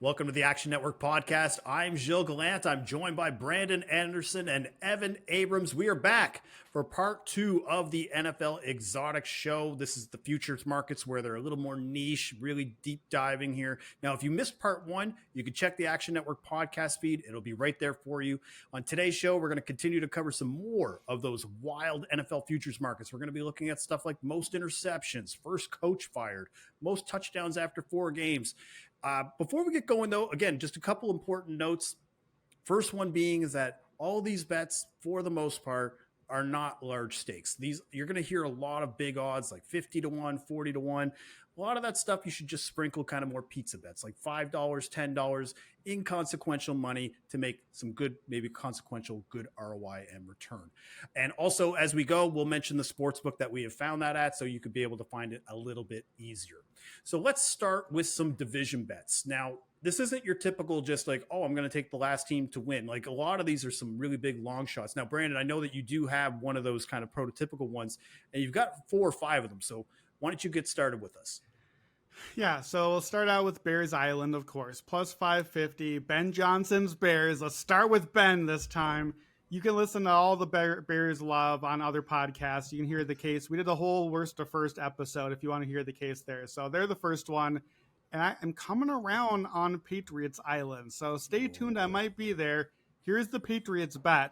Welcome to the Action Network podcast. I'm Gilles Gallant. I'm joined by Brandon Anderson and Evan Abrams. We are back for part 2 of the NFL Exotic Show. This is the futures markets where they're a little more niche, really deep diving here. Now, if you missed part 1, you can check the Action Network podcast feed. It'll be right there for you. On today's show, we're going to continue to cover some more of those wild NFL futures markets. We're going to be looking at stuff like most interceptions, first coach fired, most touchdowns after 4 games. Before we get going, though, again, just a couple important notes. First one being is that all these bets, for the most part, are not large stakes. You're going to hear a lot of big odds like 50 to 1, 40 to 1. A lot of that stuff you should just sprinkle kind of more pizza bets like $5, $10, inconsequential money to make some good, maybe consequential good ROI and return. And also, as we go, we'll mention the sports book that we have found that at, so you could be able to find it a little bit easier. So let's start with some division bets. Now, this isn't your typical just like, oh, I'm going to take the last team to win. Like, a lot of these are some really big long shots. Now, Brandon, I know that you do have one of those kind of prototypical ones, and you've got 4 or 5 of them. So why don't you get started with us? Yeah, so we'll start out with Bears Island, of course, plus 550. Ben Johnson's Bears. Let's start with Ben this time. You can listen to all the Bears love on other podcasts. You can hear the case. We did a whole worst to first episode if you want to hear the case there. So they're the first one. And I am coming around on Patriots Island. So stay tuned. I might be there. Here's the Patriots bet.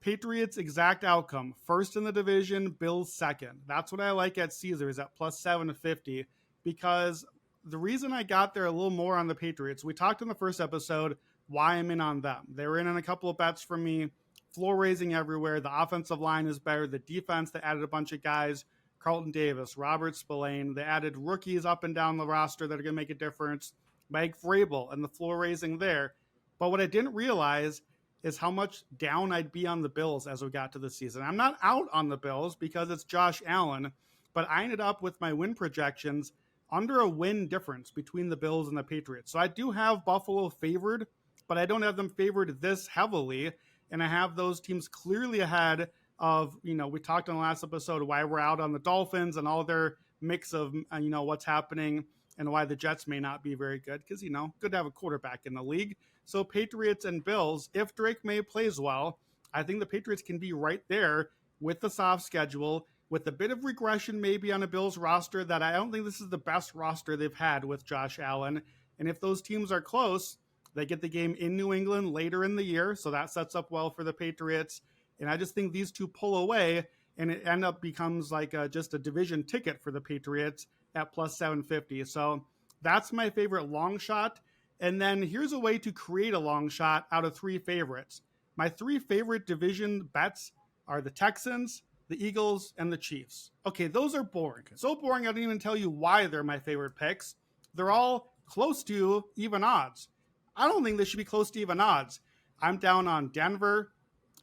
Patriots exact outcome. First in the division, Bills second. That's what I like at Caesars at plus 750. Because the reason I got there a little more on the Patriots, we talked in the first episode why I'm in on them. They were in on a couple of bets for me. Floor raising everywhere. The offensive line is better. The defense, they added a bunch of guys. Carlton Davis, Robert Spillane. They added rookies up and down the roster that are going to make a difference. Mike Vrabel and the floor raising there. But what I didn't realize is how much down I'd be on the Bills as we got to the season. I'm not out on the Bills because it's Josh Allen, but I ended up with my win projections under a win difference between the Bills and the Patriots. So I do have Buffalo favored, but I don't have them favored this heavily. And I have those teams clearly ahead of, we talked in the last episode why we're out on the Dolphins and all their mix of, what's happening and why the Jets may not be very good because, good to have a quarterback in the league. So Patriots and Bills, if Drake May plays well, I think the Patriots can be right there with the soft schedule, with a bit of regression maybe on a Bills roster that I don't think this is the best roster they've had with Josh Allen. And if those teams are close, they get the game in New England later in the year. So that sets up well for the Patriots. And I just think these two pull away and it end up becomes like just a division ticket for the Patriots at plus 750. So that's my favorite long shot. And then here's a way to create a long shot out of 3 favorites. My 3 favorite division bets are the Texans, the Eagles, and the Chiefs. Okay, those are boring. So boring, I didn't even tell you why they're my favorite picks. They're all close to even odds. I don't think they should be close to even odds. I'm down on Denver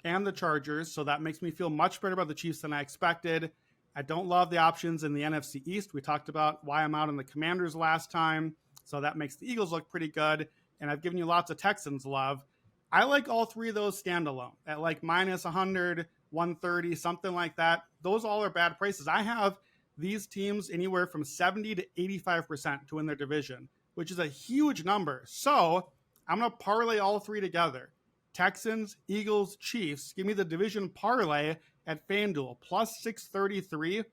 and the Chargers, so that makes me feel much better about the Chiefs than I expected. I don't love the options in the NFC East. We talked about why I'm out on the Commanders last time, so that makes the Eagles look pretty good, and I've given you lots of Texans love. I like all 3 of those standalone at like minus 100, 130, something like that. Those all are bad prices. I have these teams anywhere from 70 to 85% to win their division, which is a huge number. So I'm going to parlay all 3 together. Texans, Eagles, Chiefs. Give me the division parlay at FanDuel, plus 633.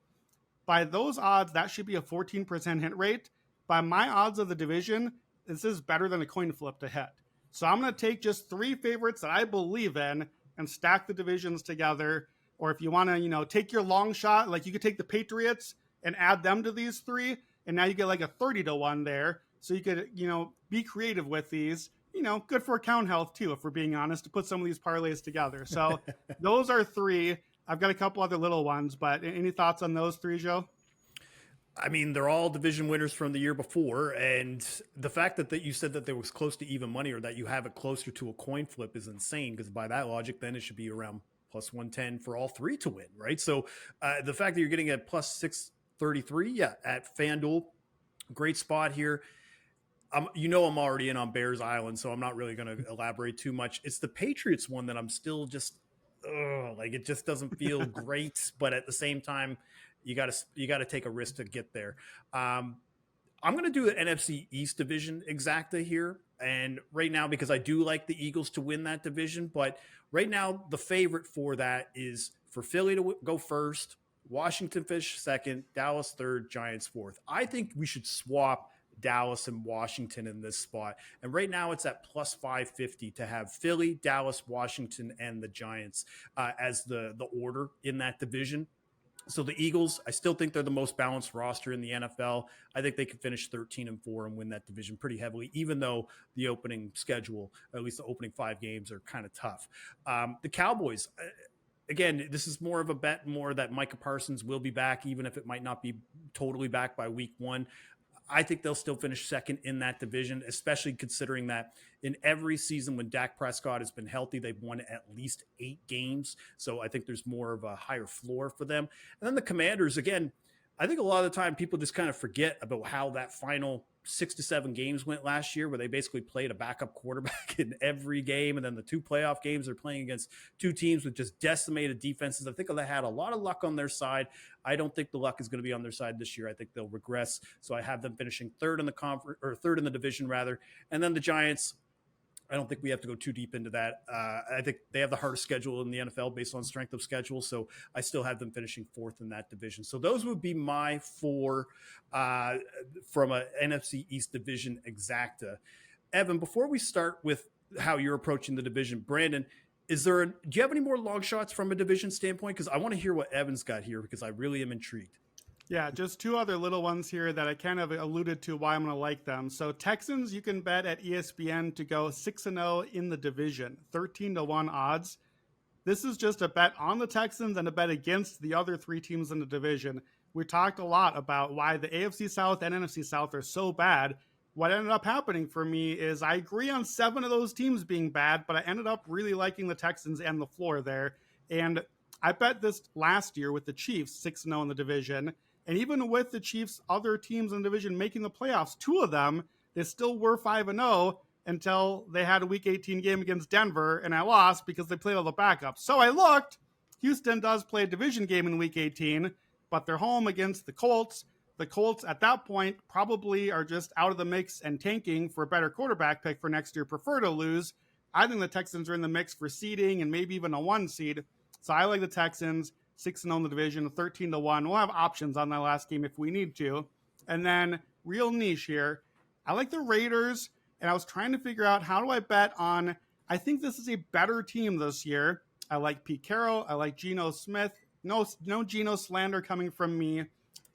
By those odds, that should be a 14% hit rate. By my odds of the division, this is better than a coin flip to hit. So I'm going to take just 3 favorites that I believe in and stack the divisions together. Or if you want to, take your long shot, like you could take the Patriots and add them to these 3, and now you get like a 30 to 1 there. So you could, be creative with these. Good for account health too, if we're being honest, to put some of these parlays together. So those are 3. I've got a couple other little ones, but any thoughts on those 3, Joe? I mean, they're all division winners from the year before. And the fact that you said that there was close to even money or that you have it closer to a coin flip is insane, because by that logic, then it should be around plus 110 for all 3 to win, right? So the fact that you're getting at plus 633, at FanDuel, great spot here. I'm already in on Bears Island, so I'm not really going to elaborate too much. It's the Patriots one that I'm still just, it just doesn't feel great. But at the same time, you got to take a risk to get there. I'm going to do the NFC East division exacta here. And right now, because I do like the Eagles to win that division, but right now the favorite for that is for Philly to go first, Washington finish second, Dallas third, Giants fourth. I think we should swap Dallas and Washington in this spot. And right now it's at plus 550 to have Philly, Dallas, Washington, and the Giants as the order in that division. So the Eagles, I still think they're the most balanced roster in the NFL. I think they can finish 13-4 and win that division pretty heavily, even though the opening schedule, or at least the opening 5 games, are kind of tough. The Cowboys, again, this is more of a bet more that Micah Parsons will be back, even if it might not be totally back by week 1. I think they'll still finish second in that division, especially considering that in every season when Dak Prescott has been healthy, they've won at least 8 games. So I think there's more of a higher floor for them. And then the Commanders, again, I think a lot of the time people just kind of forget about how that final 6 to 7 games went last year, where they basically played a backup quarterback in every game. And then the 2 playoff games are playing against 2 teams with just decimated defenses. I think they had a lot of luck on their side. I don't think the luck is going to be on their side this year. I think they'll regress. So I have them finishing third in the conference, or third in the division rather. And then the Giants, I don't think we have to go too deep into that. I think they have the hardest schedule in the NFL based on strength of schedule. So I still have them finishing fourth in that division. So those would be my 4 from a NFC East division exacta. Evan, before we start with how you're approaching the division, Brandon, do you have any more long shots from a division standpoint? Because I want to hear what Evan's got here, because I really am intrigued. Yeah, just 2 other little ones here that I kind of alluded to why I'm going to like them. So Texans, you can bet at ESPN to go 6-0 in the division, 13-1 odds. This is just a bet on the Texans and a bet against the other 3 teams in the division. We talked a lot about why the AFC South and NFC South are so bad. What ended up happening for me is I agree on 7 of those teams being bad, but I ended up really liking the Texans and the floor there. And I bet this last year with the Chiefs, 6-0 in the division. And even with the Chiefs' other teams in the division making the playoffs, 2 of them, they still were 5-0 until they had a Week 18 game against Denver, and I lost because they played all the backups. So I looked. Houston does play a division game in Week 18, but they're home against the Colts. The Colts, at that point, probably are just out of the mix and tanking for a better quarterback pick for next year, prefer to lose. I think the Texans are in the mix for seeding and maybe even a 1 seed. So I like the Texans. 6-0 in the division, 13-1. We'll have options on that last game if we need to. And then, real niche here, I like the Raiders, and I was trying to figure out how do I bet on, I think this is a better team this year. I like Pete Carroll. I like Geno Smith. No Geno slander coming from me.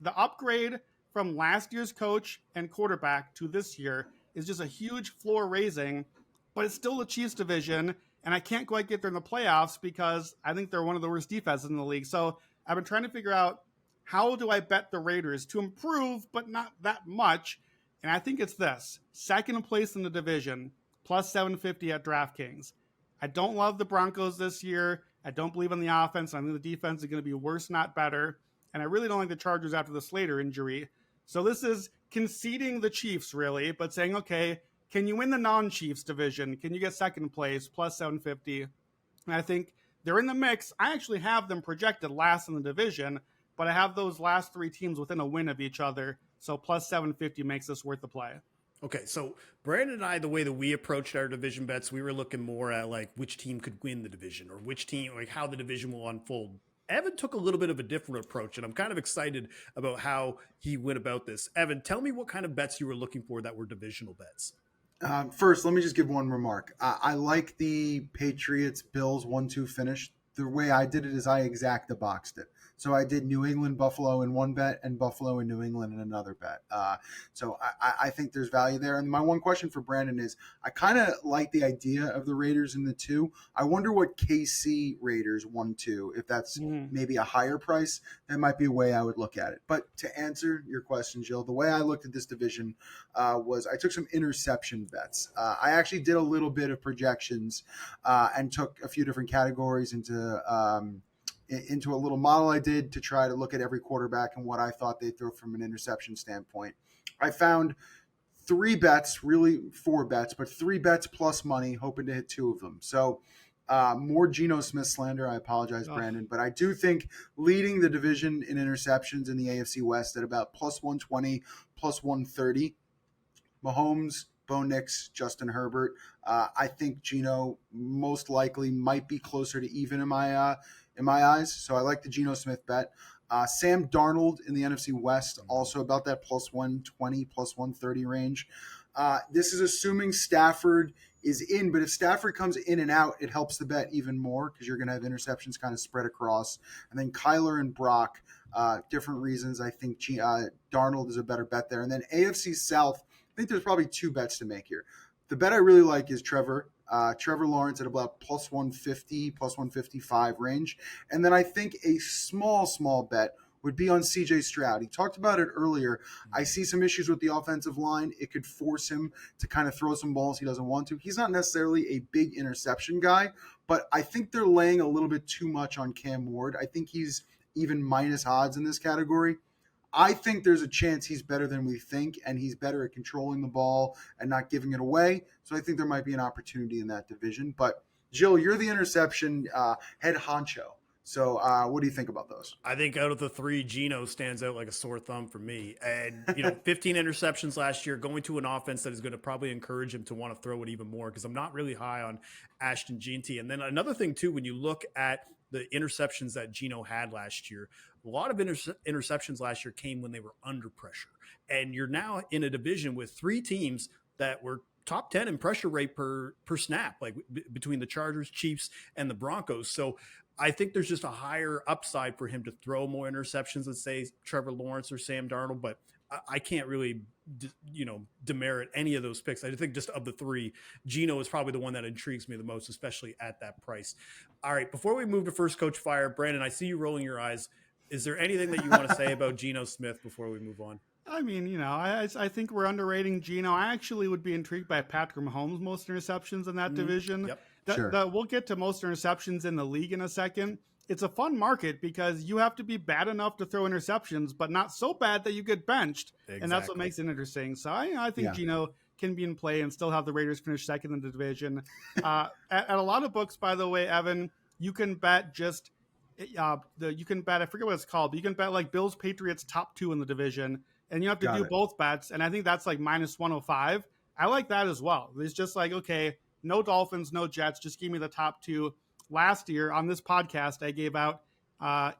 The upgrade from last year's coach and quarterback to this year is just a huge floor raising, but it's still the Chiefs division, and I can't quite get there in the playoffs because I think they're one of the worst defenses in the league. So I've been trying to figure out how do I bet the Raiders to improve, but not that much. And I think it's this. 2nd place in the division, plus 750 at DraftKings. I don't love the Broncos this year. I don't believe in the offense. I think the defense is going to be worse, not better. And I really don't like the Chargers after the Slater injury. So this is conceding the Chiefs, really, but saying, okay, can you win the non-Chiefs division? Can you get 2nd place, plus 750? And I think they're in the mix. I actually have them projected last in the division, but I have those last 3 teams within a win of each other. So plus 750 makes this worth the play. Okay, so Brandon and I, the way that we approached our division bets, we were looking more at like which team could win the division or which team, like how the division will unfold. Evan took a little bit of a different approach, and I'm kind of excited about how he went about this. Evan, tell me what kind of bets you were looking for that were divisional bets. First, let me just give one remark. I like the Patriots-Bills 1-2 finish. The way I did it is I exacta boxed it. So I did New England, Buffalo in one bet and Buffalo and New England in another bet. So I think there's value there. And my one question for Brandon is I kind of like the idea of the Raiders in the 2. I wonder what KC Raiders 1-2, if that's maybe a higher price, that might be a way I would look at it. But to answer your question, Gilles, the way I looked at this division was I took some interception bets. I actually did a little bit of projections and took a few different categories into a little model I did to try to look at every quarterback and what I thought they'd throw from an interception standpoint. I found 3 bets, really 4 bets, but 3 bets plus money, hoping to hit 2 of them. So more Geno Smith slander. I apologize, Brandon, but I do think leading the division in interceptions in the AFC West at about plus 120, plus 130. Mahomes Bo Nix, Justin Herbert. I think Geno most likely might be closer to even in my eyes. So I like the Geno Smith bet. Sam Darnold in the NFC West, also about that plus 120, plus 130 range. This is assuming Stafford is in, but if Stafford comes in and out, it helps the bet even more because you're going to have interceptions kind of spread across. And then Kyler and Brock, different reasons. I think Darnold is a better bet there. And then AFC South, I think there's probably two bets to make here. The bet I really like is Trevor Lawrence at about plus 150, plus 155 range. And then I think a small bet would be on CJ Stroud. He talked about it earlier. I see some issues with the offensive line. It could force him to kind of throw some balls he doesn't want to. He's not necessarily a big interception guy, but I think they're laying a little bit too much on Cam Ward. I think he's even minus odds in this category. I think there's a chance he's better than we think, and he's better at controlling the ball and not giving it away. So I think there might be an opportunity in that division. But, Gilles, you're the interception head honcho. So what do you think about those? I think out of the three, Geno stands out like a sore thumb for me. And, 15 interceptions last year, going to an offense that is going to probably encourage him to want to throw it even more, because I'm not really high on Ashton Jeanty. And then another thing, too, when you look at the interceptions that Geno had last year, a lot of interceptions last year came when they were under pressure. And you're now in a division with three teams that were top 10 in pressure rate per snap, like between the Chargers, Chiefs, and the Broncos. So I think there's just a higher upside for him to throw more interceptions than, say, Trevor Lawrence or Sam Darnold. But I can't really, demerit any of those picks. I think just of the three, Geno is probably the one that intrigues me the most, especially at that price. All right, before we move to first coach fire, Brandon, I see you rolling your eyes. Is there anything that you want to say about Geno Smith before we move on? I mean, I think we're underrating Geno. I actually would be intrigued by Patrick Mahomes' most interceptions in that division. Yep. Sure. We'll get to most interceptions in the league in a second. It's a fun market because you have to be bad enough to throw interceptions, but not so bad that you get benched. Exactly. And that's what makes it interesting. So I think Geno can be in play and still have the Raiders finish second in the division. At a lot of books, by the way, Evan, you can bet I forget what it's called, but you can bet like Bills, Patriots top two in the division, and you have to do both bets. And I think that's like minus 105. I like that as well. It's just like, okay, no Dolphins, no Jets, just give me the top two. Last year on this podcast, I gave out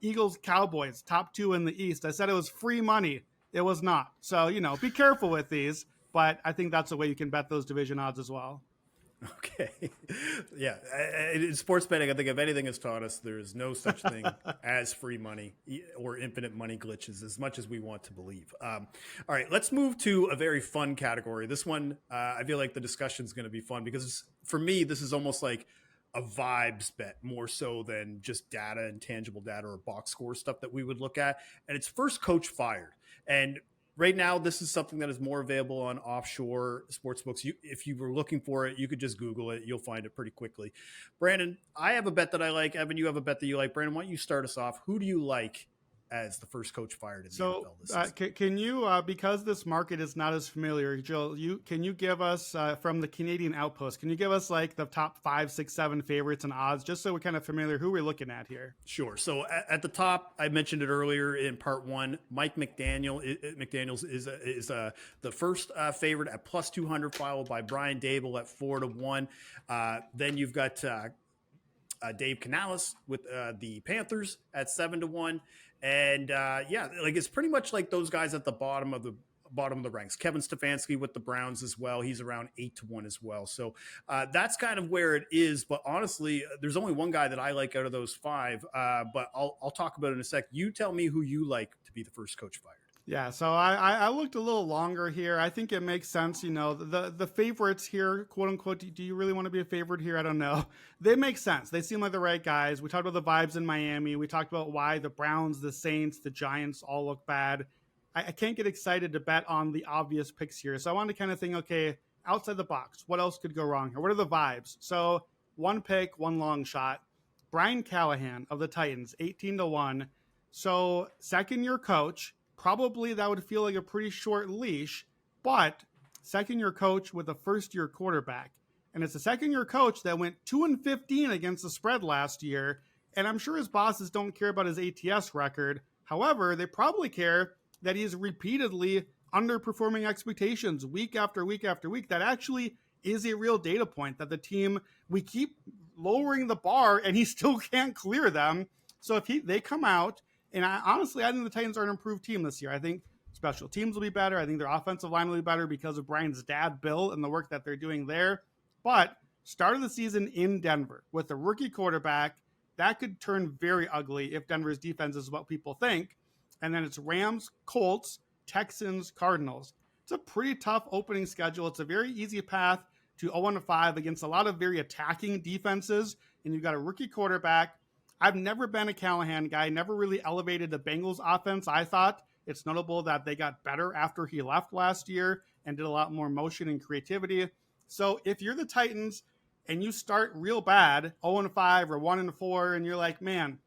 Eagles, Cowboys, top two in the East. I said it was free money. It was not. So, be careful with these, but I think that's a way you can bet those division odds as well. Okay. Yeah. In sports betting, I think if anything has taught us, there is no such thing as free money or infinite money glitches, as much as we want to believe. All right, let's move to a very fun category. This one, I feel like the discussion is going to be fun because for me, this is almost like a vibes bet more so than just data and tangible data or box score stuff that we would look at. And it's first coach fired. And right now, this is something that is more available on offshore sports books. If you were looking for it, you could just Google it. You'll find it pretty quickly. Brandon, I have a bet that I like. Evan, you have a bet that you like. Brandon, why don't you start us off? Who do you like as the first coach fired in the NFL this season? Can you, because this market is not as familiar, Jill, can you give us, from the Canadian Outpost, can you give us like the top 5, 6, 7 favorites and odds, just so we're kind of familiar who we're looking at here? Sure. So at the top, I mentioned it earlier in part one, Mike McDaniels is the first favorite at plus 200, followed by Brian Dable at 4-1. Then you've got Dave Canales with the Panthers at 7-1. And it's pretty much like those guys at the bottom of the ranks. Kevin Stefanski with the Browns as well. He's around 8-1 as well. So that's kind of where it is. But honestly, there's only one guy that I like out of those 5. But I'll talk about it in a sec. You tell me who you like to be the first coach fired. Yeah, so I looked a little longer here. I think it makes sense, the favorites here, quote unquote. Do you really want to be a favorite here? I don't know. They make sense. They seem like the right guys. We talked about the vibes in Miami. We talked about why the Browns, the Saints, the Giants all look bad. I can't get excited to bet on the obvious picks here. So I wanted to kind of think, okay, outside the box, what else could go wrong here? What are the vibes? So one pick, one long shot. Brian Callahan of the Titans, 18-1. So second-year coach. Probably that would feel like a pretty short leash, but second-year coach with a first-year quarterback. And it's a second-year coach that went 2-15 against the spread last year, and I'm sure his bosses don't care about his ATS record. However, they probably care that he's repeatedly underperforming expectations week after week after week. That actually is a real data point that the team, we keep lowering the bar and he still can't clear them. So if they come out, and honestly, I think the Titans are an improved team this year. I think special teams will be better. I think their offensive line will be better because of Brian's dad, Bill, and the work that they're doing there. But start of the season in Denver with a rookie quarterback, that could turn very ugly if Denver's defense is what people think. And then it's Rams, Colts, Texans, Cardinals. It's a pretty tough opening schedule. It's a very easy path to 0-5 against a lot of very attacking defenses. And you've got a rookie quarterback. I've never been a Callahan guy, never really elevated the Bengals offense. I thought it's notable that they got better after he left last year and did a lot more motion and creativity. So if you're the Titans and you start real bad, 0-5 or 1-4, and you're like, man,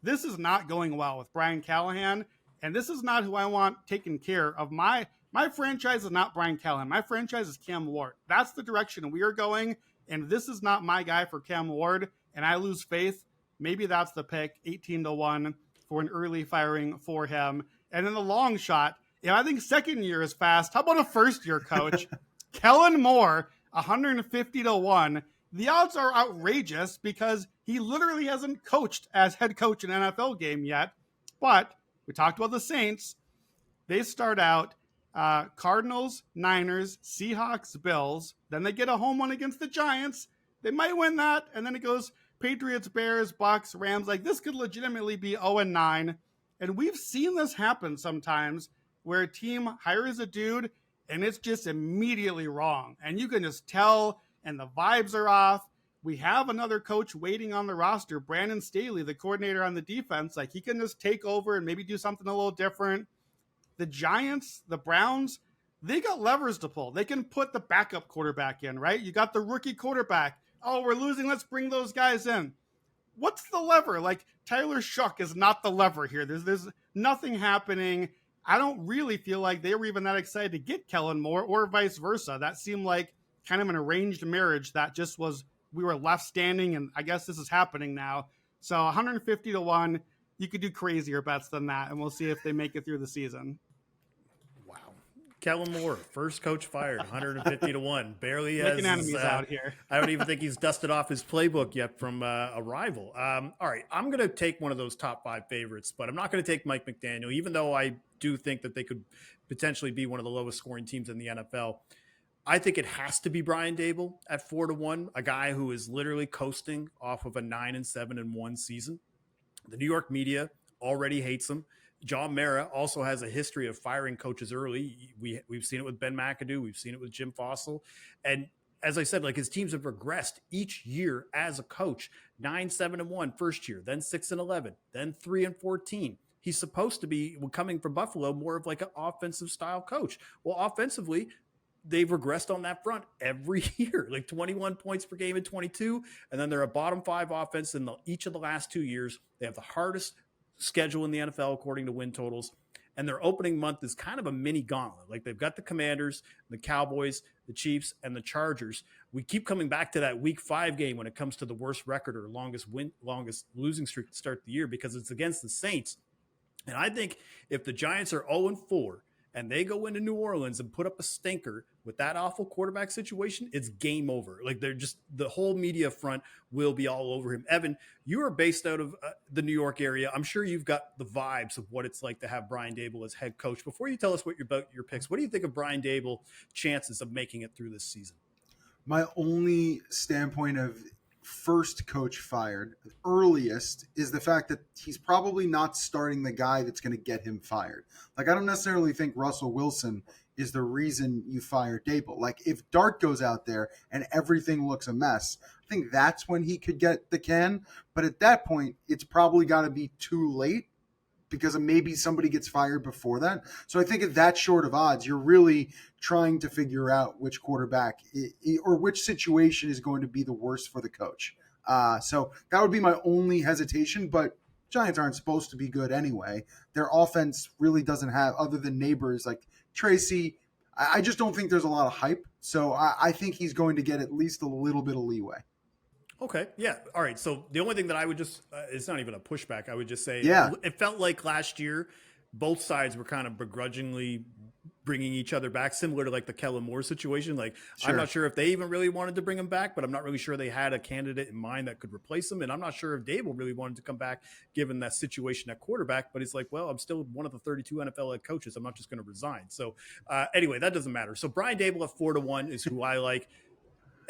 this is not going well with Brian Callahan, and this is not who I want taking care of. My franchise is not Brian Callahan. My franchise is Cam Ward. That's the direction we are going, and this is not my guy for Cam Ward, and I lose faith. Maybe that's the pick, 18-1 for an early firing for him. And then the long shot, I think second year is fast. How about a first year coach? Kellen Moore, 150-1. The odds are outrageous because he literally hasn't coached as head coach in an NFL game yet. But we talked about the Saints. They start out Cardinals, Niners, Seahawks, Bills. Then they get a home one against the Giants. They might win that. And then it goes Patriots, Bears, Bucks, Rams. Like, this could legitimately be 0-9. And we've seen this happen sometimes where a team hires a dude and it's just immediately wrong. And you can just tell, and the vibes are off. We have another coach waiting on the roster, Brandon Staley, the coordinator on the defense. Like, he can just take over and maybe do something a little different. The Giants, the Browns, they got levers to pull. They can put the backup quarterback in, right? You got the rookie quarterback. Oh, we're losing. Let's bring those guys in. What's the lever? Like, Tyler Shuck is not the lever here. There's nothing happening. I don't really feel like they were even that excited to get Kellen Moore or vice versa. That seemed like kind of an arranged marriage that just was, we were left standing, and I guess this is happening now. So 150-1, you could do crazier bets than that, and we'll see if they make it through the season. Wow. Kellen Moore, first coach fired, 150-1. Barely has making enemies out here. I don't even think he's dusted off his playbook yet from a rival. All right, I'm going to take one of those top 5 favorites, but I'm not going to take Mike McDaniel, even though I do think that they could potentially be one of the lowest scoring teams in the NFL. I think it has to be Brian Daboll at 4-1, a guy who is literally coasting off of a 9-7-1 season. The New York media already hates him. John Mara also has a history of firing coaches early. We've seen it with Ben McAdoo. We've seen it with Jim Fossil. And as I said, like, his teams have regressed each year as a coach. 9-7-1 first year, then 6-11, then 3-14. He's supposed to be, coming from Buffalo, more of like an offensive style coach. Well, offensively, they've regressed on that front every year, like 21 points per game in 22. And then they're a bottom 5 offense in each of the last 2 years. They have the hardest schedule in the NFL according to win totals. And their opening month is kind of a mini gauntlet. Like, they've got the Commanders, the Cowboys, the Chiefs, and the Chargers. We keep coming back to that week 5 game when it comes to the worst record or longest losing streak to start the year, because it's against the Saints. And I think if the Giants are 0-4 and they go into New Orleans and put up a stinker with that awful quarterback situation, it's game over. Like, they're just, the whole media front will be all over him. Evan, you are based out of the New York area. I'm sure you've got the vibes of what it's like to have Brian Daboll as head coach. Before you tell us about your picks, what do you think of Brian Daboll's chances of making it through this season? My only standpoint of first coach fired earliest is the fact that he's probably not starting the guy that's going to get him fired. Like, I don't necessarily think Russell Wilson is the reason you fire Daboll. Like, if Dart goes out there and everything looks a mess, I think that's when he could get the can. But at that point, it's probably got to be too late, because maybe somebody gets fired before that. So I think at that short of odds, you're really trying to figure out which quarterback or which situation is going to be the worst for the coach. So that would be my only hesitation, but Giants aren't supposed to be good anyway. Their offense really doesn't have, other than neighbors like Tracy, I just don't think there's a lot of hype. So I think he's going to get at least a little bit of leeway. Okay. Yeah. All right. So the only thing that I would just, it's not even a pushback. I would just say, Yeah, it felt like last year, both sides were kind of begrudgingly bringing each other back, similar to like the Kellen Moore situation. Like, Sure. I'm not sure if they even really wanted to bring him back, but I'm not really sure they had a candidate in mind that could replace him. And I'm not sure if Dable really wanted to come back given that situation at quarterback, but he's like, well, I'm still one of the 32 NFL head coaches. I'm not just going to resign. So anyway, that doesn't matter. So Brian Dable at 4-1 is who I like.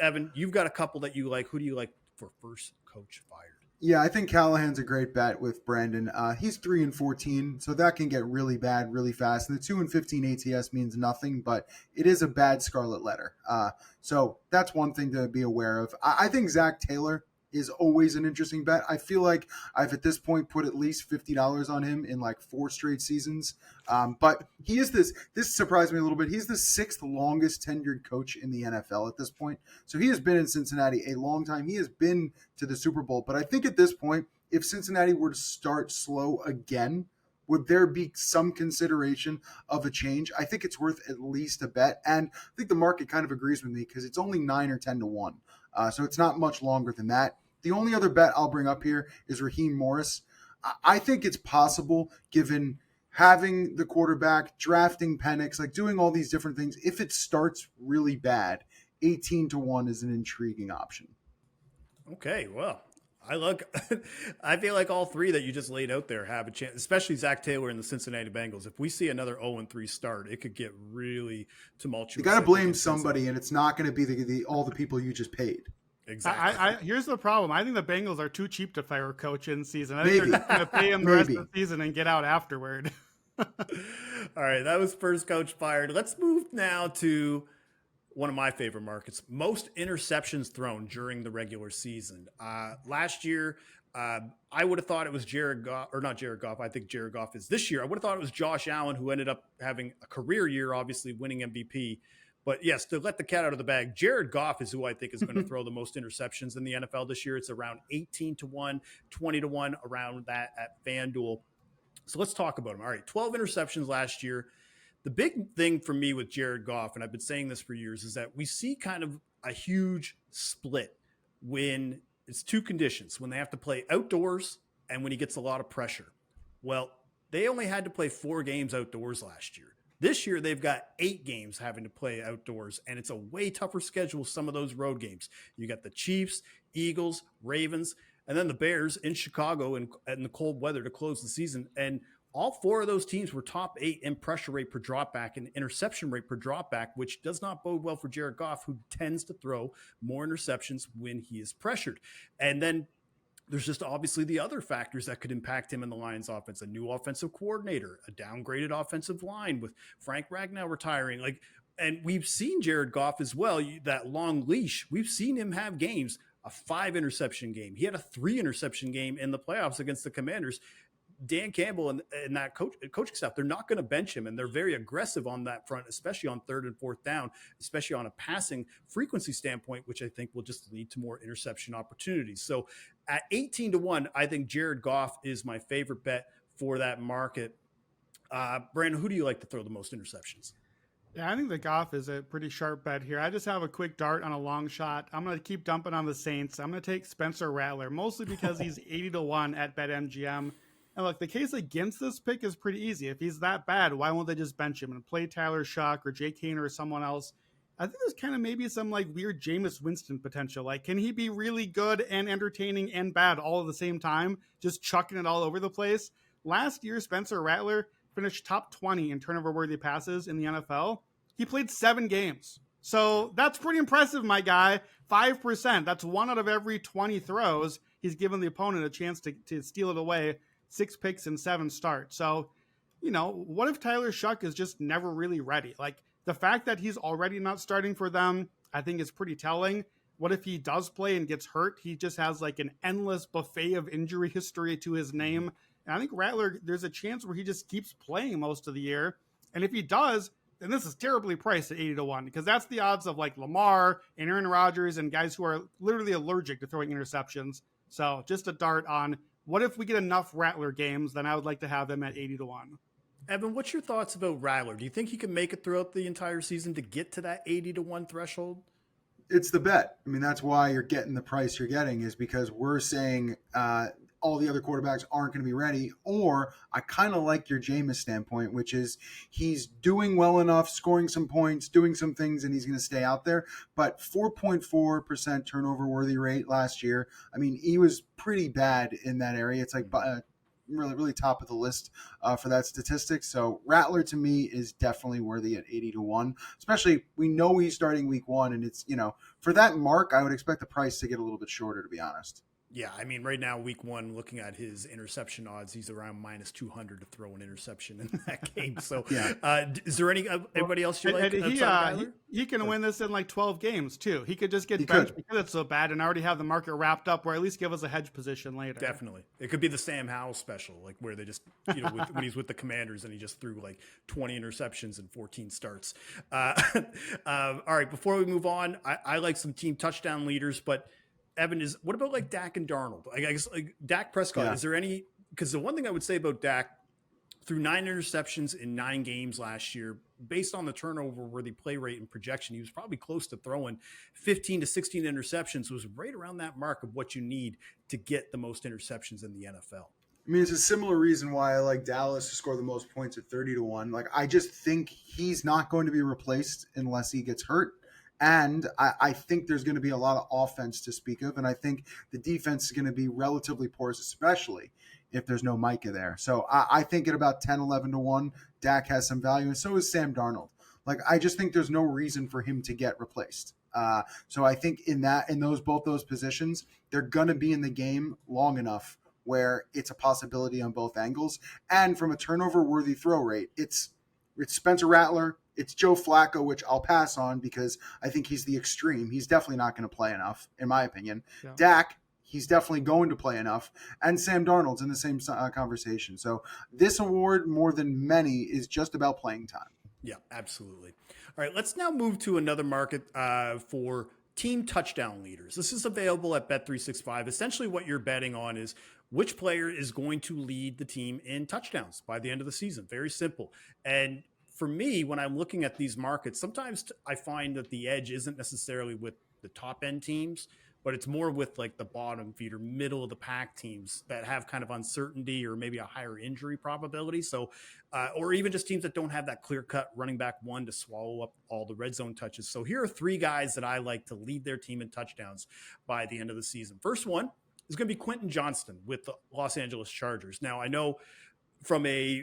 Evan, you've got a couple that you like. Who do you like for first coach fired? Yeah, I think Callahan's a great bet with Brandon. He's 3-14, so that can get really bad really fast. And the 2-15 ATS means nothing, but it is a bad scarlet letter. So that's one thing to be aware of. I think Zach Taylor is always an interesting bet. I feel like I've at this point put at least $50 on him in like 4 straight seasons. But he is this surprised me a little bit. He's the 6th longest tenured coach in the NFL at this point. So he has been in Cincinnati a long time. He has been to the Super Bowl. But I think at this point, if Cincinnati were to start slow again, would there be some consideration of a change? I think it's worth at least a bet. And I think the market kind of agrees with me because it's only 9 or 10-1. So it's not much longer than that. The only other bet I'll bring up here is Raheem Morris. I think it's possible, given having the quarterback, drafting Penix, like doing all these different things. If it starts really bad, 18-1 is an intriguing option. Okay, well, I feel like all three that you just laid out there have a chance, especially Zach Taylor and the Cincinnati Bengals. If we see another 0-3 start, it could get really tumultuous. You got to blame somebody, and it's not going to be all the people you just paid. Exactly. Here's the problem. I think the Bengals are too cheap to fire a coach in season. I think they're going to pay him the rest of the season and get out afterward. All right, that was first coach fired. Let's move now to one of my favorite markets, most interceptions thrown during the regular season. Last year, I would have thought it was Jared Goff, or not Jared Goff. I think Jared Goff is this year. I would have thought it was Josh Allen, who ended up having a career year, obviously winning MVP. But yes, to let the cat out of the bag, Jared Goff is who I think is going to throw the most interceptions in the NFL this year. It's around 18-1, 20-1, around that at FanDuel. So let's talk about him. All right, 12 interceptions last year. The big thing for me with Jared Goff, and I've been saying this for years, is that we see kind of a huge split when it's 2 conditions, when they have to play outdoors and when he gets a lot of pressure. Well, they only had to play 4 games outdoors last year. This year, they've got 8 games having to play outdoors, and it's a way tougher schedule, some of those road games. You got the Chiefs, Eagles, Ravens, and then the Bears in Chicago in the cold weather to close the season. And all 4 of those teams were top 8 in pressure rate per dropback and interception rate per dropback, which does not bode well for Jared Goff, who tends to throw more interceptions when he is pressured. And then there's just obviously the other factors that could impact him in the Lions offense, a new offensive coordinator, a downgraded offensive line with Frank Ragnow retiring. And we've seen Jared Goff as well, that long leash. We've seen him have games, a 5 interception game. He had a 3 interception game in the playoffs against the Commanders. Dan Campbell and that coaching staff, they're not going to bench him, and they're very aggressive on that front, especially on 3rd and 4th down, especially on a passing frequency standpoint, which I think will just lead to more interception opportunities. So at 18-1, I think Jared Goff is my favorite bet for that market. Brandon, who do you like to throw the most interceptions? Yeah, I think the Goff is a pretty sharp bet here. I just have a quick dart on a long shot. I'm going to keep dumping on the Saints. I'm going to take Spencer Rattler, mostly because he's 80-1 at BetMGM. And look, the case against this pick is pretty easy. If he's that bad, why won't they just bench him and play Tyler Shuck or Jake Hainer or someone else? I think there's kind of maybe some like weird Jameis Winston potential. Like, can he be really good and entertaining and bad all at the same time, just chucking it all over the place? Last year, Spencer Rattler finished top 20 in turnover-worthy passes in the NFL. He played 7 games. So that's pretty impressive, my guy. 5%. That's 1 out of every 20 throws. He's given the opponent a chance to steal it away. 6 picks and 7 starts. So, what if Tyler Shuck is just never really ready? Like, the fact that he's already not starting for them, I think is pretty telling. What if he does play and gets hurt? He just has like an endless buffet of injury history to his name. And I think Rattler, there's a chance where he just keeps playing most of the year. And if he does, then this is terribly priced at 80-1, because that's the odds of like Lamar and Aaron Rodgers and guys who are literally allergic to throwing interceptions. So just a dart on, what if we get enough Rattler games? Then I would like to have him at 80-1. Evan, what's your thoughts about Rattler? Do you think he can make it throughout the entire season to get to that 80-1 threshold? It's the bet. I mean, that's why you're getting the price you're getting, is because we're saying all the other quarterbacks aren't going to be ready. Or I kind of like your Jameis standpoint, which is he's doing well enough, scoring some points, doing some things, and he's going to stay out there. But 4.4% turnover worthy rate last year. I mean, he was pretty bad in that area. It's like really, really top of the list for that statistic. So Rattler to me is definitely worthy at 80-1, especially we know he's starting week 1. And it's, for that mark, I would expect the price to get a little bit shorter, to be honest. Yeah, I mean, right now, week 1, looking at his interception odds, he's around minus 200 to throw an interception in that game. So, is there anybody else you like? He can win this in like 12 games too. He could just get benched because it's so bad and already have the market wrapped up, or at least give us a hedge position later. Definitely, it could be the Sam Howell special, like where they just, when he's with the Commanders and he just threw like 20 interceptions and 14 starts. All right, before we move on, I like some team touchdown leaders, but Evan, what about like Dak and Darnold? I guess like Dak Prescott, is there any, because the one thing I would say about Dak, threw 9 interceptions in 9 games last year, based on the turnover worthy play rate and projection, he was probably close to throwing 15 to 16 interceptions, was right around that mark of what you need to get the most interceptions in the NFL. I mean, it's a similar reason why I like Dallas to score the most points at 30-1. Like, I just think he's not going to be replaced unless he gets hurt. And I think there's going to be a lot of offense to speak of. And I think the defense is going to be relatively porous, especially if there's no Micah there. So I think at about 10-11-1, Dak has some value. And so is Sam Darnold. Like, I just think there's no reason for him to get replaced. So I think in both those positions, they're going to be in the game long enough where it's a possibility on both angles. And from a turnover-worthy throw rate, it's Spencer Rattler, it's Joe Flacco, which I'll pass on because I think he's the extreme. He's definitely not going to play enough, in my opinion. Yeah. Dak, he's definitely going to play enough. And Sam Darnold's in the same conversation. So this award, more than many, is just about playing time. Yeah, absolutely. All right, let's now move to another market for team touchdown leaders. This is available at Bet365. Essentially what you're betting on is which player is going to lead the team in touchdowns by the end of the season. Very simple. And for me, when I'm looking at these markets, sometimes I find that the edge isn't necessarily with the top end teams, but it's more with like the bottom feeder, middle of the pack teams that have kind of uncertainty or maybe a higher injury probability. So, or even just teams that don't have that clear cut running back one to swallow up all the red zone touches. So here are 3 guys that I like to lead their team in touchdowns by the end of the season. First one is going to be Quentin Johnston with the Los Angeles Chargers. Now, I know from a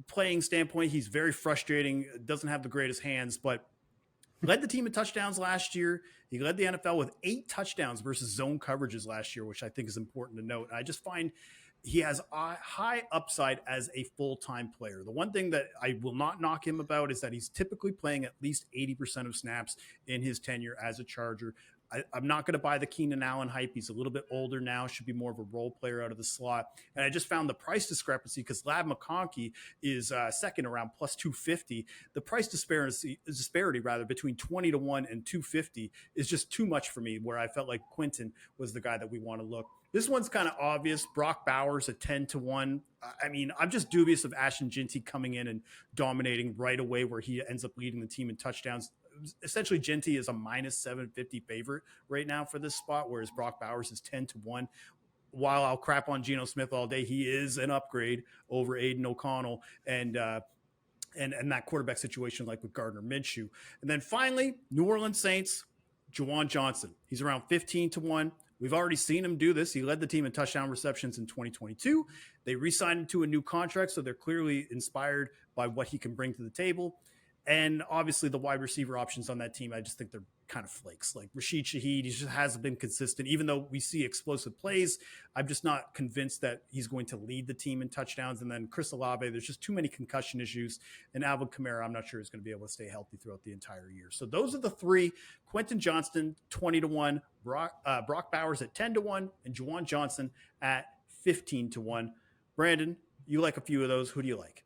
playing standpoint, he's very frustrating, doesn't have the greatest hands, but led the team in touchdowns last year. He led the NFL with 8 touchdowns versus zone coverages last year, which I think is important to note. I just find he has a high upside as a full-time player. The one thing that I will not knock him about is that he's typically playing at least 80% of snaps in his tenure as a Charger. I'm not going to buy the Keenan Allen hype. He's a little bit older now, should be more of a role player out of the slot. And I just found the price discrepancy because Ladd McConkey is second around plus 250. The price disparity between 20-1 and 250 is just too much for me, where I felt like Quentin was the guy that we want to look. This one's kind of obvious. Brock Bowers at 10-1. I mean, I'm just dubious of Ashton Jinty coming in and dominating right away where he ends up leading the team in touchdowns. Essentially, Jinty is a minus 750 favorite right now for this spot, whereas Brock Bowers is 10-1. While I'll crap on Geno Smith all day, he is an upgrade over Aiden O'Connell and that quarterback situation like with Gardner Minshew. And then finally, New Orleans Saints, Juwan Johnson. He's around 15-1. We've already seen him do this. He led the team in touchdown receptions in 2022. They re-signed him to a new contract, so they're clearly inspired by what he can bring to the table. And obviously the wide receiver options on that team, I just think they're kind of flakes. Like Rashid Shaheed, he just hasn't been consistent. Even though we see explosive plays, I'm just not convinced that he's going to lead the team in touchdowns. And then Chris Olave, there's just too many concussion issues. And Alvin Kamara, I'm not sure is going to be able to stay healthy throughout the entire year. So those are the 3. Quentin Johnston, 20-1. Brock Bowers at 10-1. And Juwan Johnson at 15-1. Brandon, you like a few of those. Who do you like?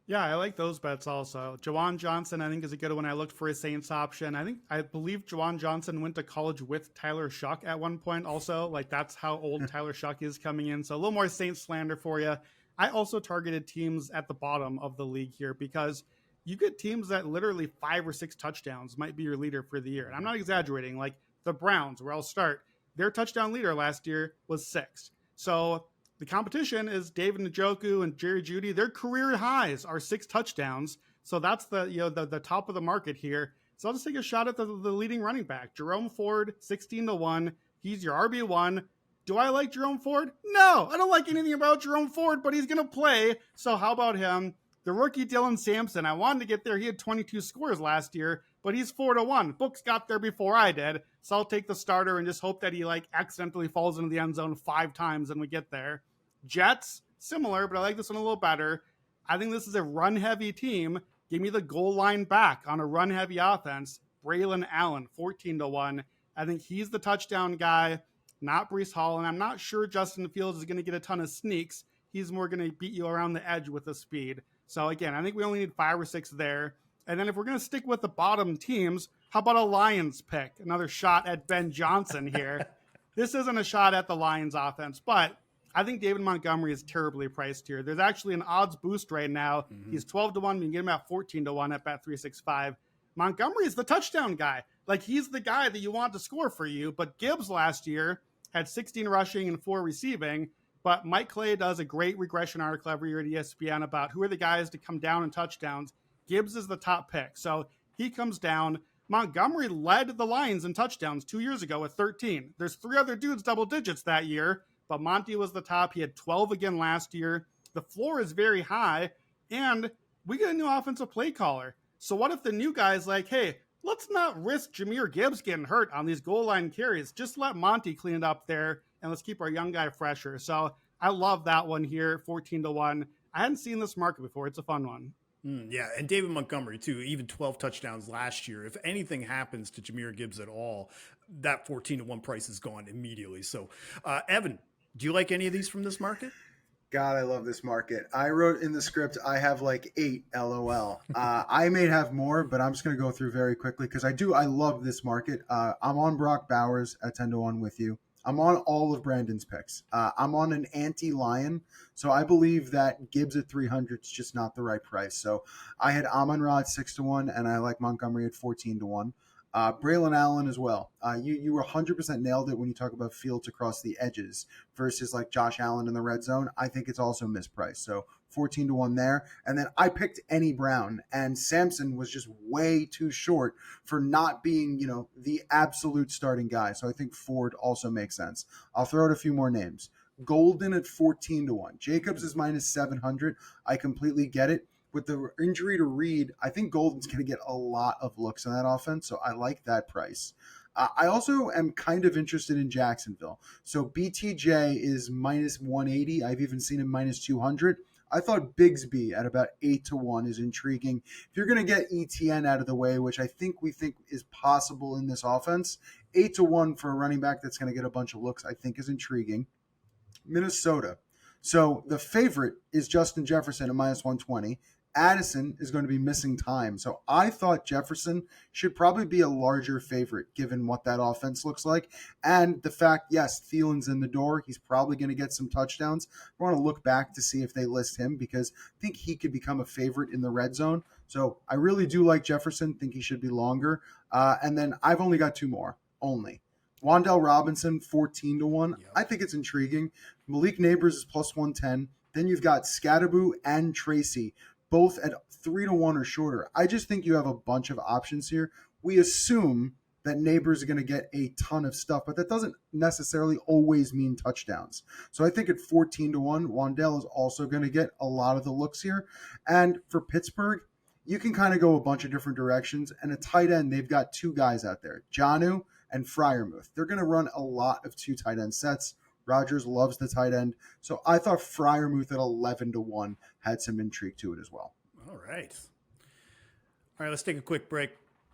Yeah, I like those bets also. Juwan Johnson, I think, is a good one. I looked for a Saints option. I believe Juwan Johnson went to college with Tyler Shuck at one point also. Like, that's how old Tyler Shuck is coming in. So a little more Saints slander for you. I also targeted teams at the bottom of the league here because you get teams that literally 5 or 6 touchdowns might be your leader for the year. And I'm not exaggerating. Like the Browns, where I'll start, their touchdown leader last year was 6. So The competition is David Njoku and Jerry Jeudy. Their career highs are 6 touchdowns. So that's the top of the market here. So I'll just take a shot at the leading running back. Jerome Ford, 16-1. He's your RB1. Do I like Jerome Ford? No, I don't like anything about Jerome Ford, but he's going to play. So how about him? The rookie Dylan Sampson, I wanted to get there. He had 22 scores last year, but he's 4-1. Books got there before I did. So I'll take the starter and just hope that he accidentally falls into the end zone 5 times and we get there. Jets, similar, but I like this one a little better. I think this is a run-heavy team. Give me the goal line back on a run-heavy offense. Braylon Allen, 14-1. I think he's the touchdown guy, not Breece Hall, and I'm not sure Justin Fields is going to get a ton of sneaks. He's more going to beat you around the edge with the speed. So again, I think we only need 5 or 6 there. And then if we're going to stick with the bottom teams, how about a Lions pick? Another shot at Ben Johnson here. This isn't a shot at the Lions offense, but I think David Montgomery is terribly priced here. There's actually an odds boost right now. Mm-hmm. He's 12-1. You can get him at 14-1 at Bet365. Montgomery is the touchdown guy. He's the guy that you want to score for you. But Gibbs last year had 16 rushing and 4 receiving. But Mike Clay does a great regression article every year at ESPN about who are the guys to come down in touchdowns. Gibbs is the top pick. So he comes down. Montgomery led the Lions in touchdowns 2 years ago with 13. There's 3 other dudes double digits that year, but Monty was the top. He had 12 again last year. The floor is very high, and we get a new offensive play caller. So what if the new guy's like, hey, let's not risk Jahmyr Gibbs getting hurt on these goal line carries. Just let Monty clean it up there, and let's keep our young guy fresher. So I love that one here, 14-1. I hadn't seen this market before. It's a fun one. Yeah, and David Montgomery, too, even 12 touchdowns last year. If anything happens to Jahmyr Gibbs at all, that 14-1 price is gone immediately. So, Evan, do you like any of these from this market? God, I love this market. I wrote in the script, I have 8 LOL. I may have more, but I'm just going to go through very quickly because I love this market. I'm on Brock Bowers at 10-1 with you. I'm on all of Brandon's picks. I'm on an anti-Lion, so I believe that Gibbs at 300 is just not the right price. So I had Amon-Ra at 6-1, and I like Montgomery at 14-1. Braylon Allen as well. You 100% nailed it when you talk about fields across the edges versus Josh Allen in the red zone. I think it's also mispriced. So 14-1 there. And then I picked Annie Brown, and Sampson was just way too short for not being, the absolute starting guy. So I think Ford also makes sense. I'll throw out a few more names. Golden at 14-1. Jacobs is minus 700. I completely get it. With the injury to Reed, I think Golden's going to get a lot of looks in that offense, so I like that price. I also am kind of interested in Jacksonville. So BTJ is minus 180. I've even seen him minus 200. I thought Bigsby at about 8-1 is intriguing. If you're going to get ETN out of the way, which we think is possible in this offense, 8-1 for a running back that's going to get a bunch of looks, I think is intriguing. Minnesota. So the favorite is Justin Jefferson at minus 120. Addison is going to be missing time. So I thought Jefferson should probably be a larger favorite given what that offense looks like. And the fact, yes, Thielen's in the door. He's probably going to get some touchdowns. I want to look back to see if they list him because I think he could become a favorite in the red zone. So I really do like Jefferson. Think he should be longer. And then I've only got 2 more. Only. Wan'Dale Robinson, 14-1. Yep. I think it's intriguing. Malik Neighbors is plus 110. Then you've got Scatterboo and Tracy, both at 3-1 or shorter. I just think you have a bunch of options here. We assume that Neighbors are going to get a ton of stuff, but that doesn't necessarily always mean touchdowns. So I think at 14-1, Wan'Dale is also going to get a lot of the looks here. And for Pittsburgh, you can kind of go a bunch of different directions. And a tight end, they've got 2 guys out there, Jonnu and Freiermuth. They're going to run a lot of 2 tight end sets. Rodgers loves the tight end. So I thought Freiermuth at 11-1 had some intrigue to it as well. All right. Let's take a quick break.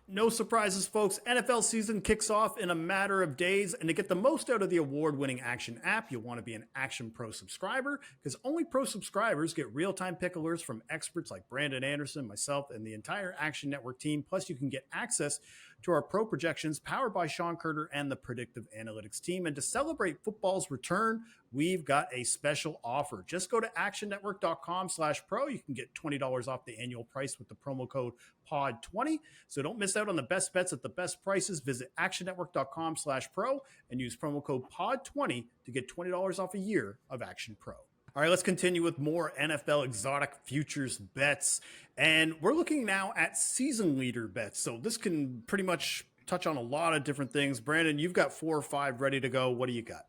No surprises, folks. NFL season kicks off in a matter of days, and to get the most out of the award-winning Action app, you'll want to be an Action Pro subscriber because only Pro subscribers get real-time pick alerts from experts like Brandon Anderson, myself, and the entire Action Network team. Plus, you can get access to our pro projections powered by Sean Curter and the predictive analytics team. And to celebrate football's return, we've got a special offer. Just go to actionnetwork.com/pro. You can get $20 off the annual price with the promo code POD20. So don't miss out on the best bets at the best prices. Visit actionnetwork.com/pro and use promo code POD20 to get $20 off a year of Action Pro. All right, let's continue with more NFL exotic futures bets. And we're looking now at season leader bets. So this can pretty much touch on a lot of different things. Brandon, you've got 4 or 5 ready to go. What do you got?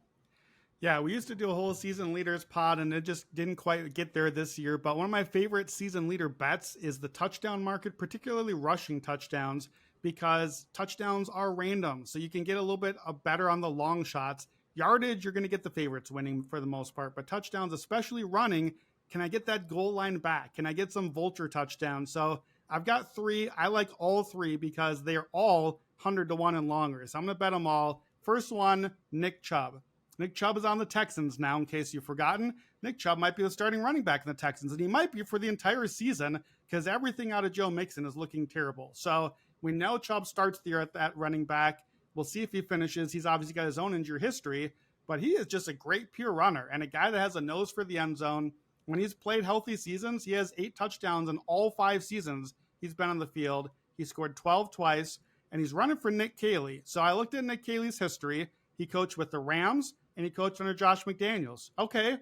Yeah, we used to do a whole season leaders pod and it just didn't quite get there this year. But one of my favorite season leader bets is the touchdown market, particularly rushing touchdowns, because touchdowns are random. So you can get a little bit better on the long shots. Yardage, you're going to get the favorites winning for the most part, but touchdowns, especially running, can I get that goal line back? Can I get some vulture touchdowns? So I've got 3. I like all 3 because they're all 100-1 and longer. So I'm going to bet them all. First one, Nick Chubb. Nick Chubb is on the Texans now, in case you've forgotten. Nick Chubb might be the starting running back in the Texans, and he might be for the entire season because everything out of Joe Mixon is looking terrible. So we know Chubb starts the year at that running back. We'll see if he finishes. He's obviously got his own injury history, but he is just a great pure runner and a guy that has a nose for the end zone. When he's played healthy seasons, he has 8 touchdowns in all 5 seasons he's been on the field. He scored 12 twice, and he's running for Nick Caley. So I looked at Nick Caley's history. He coached with the Rams, and he coached under Josh McDaniels. Okay,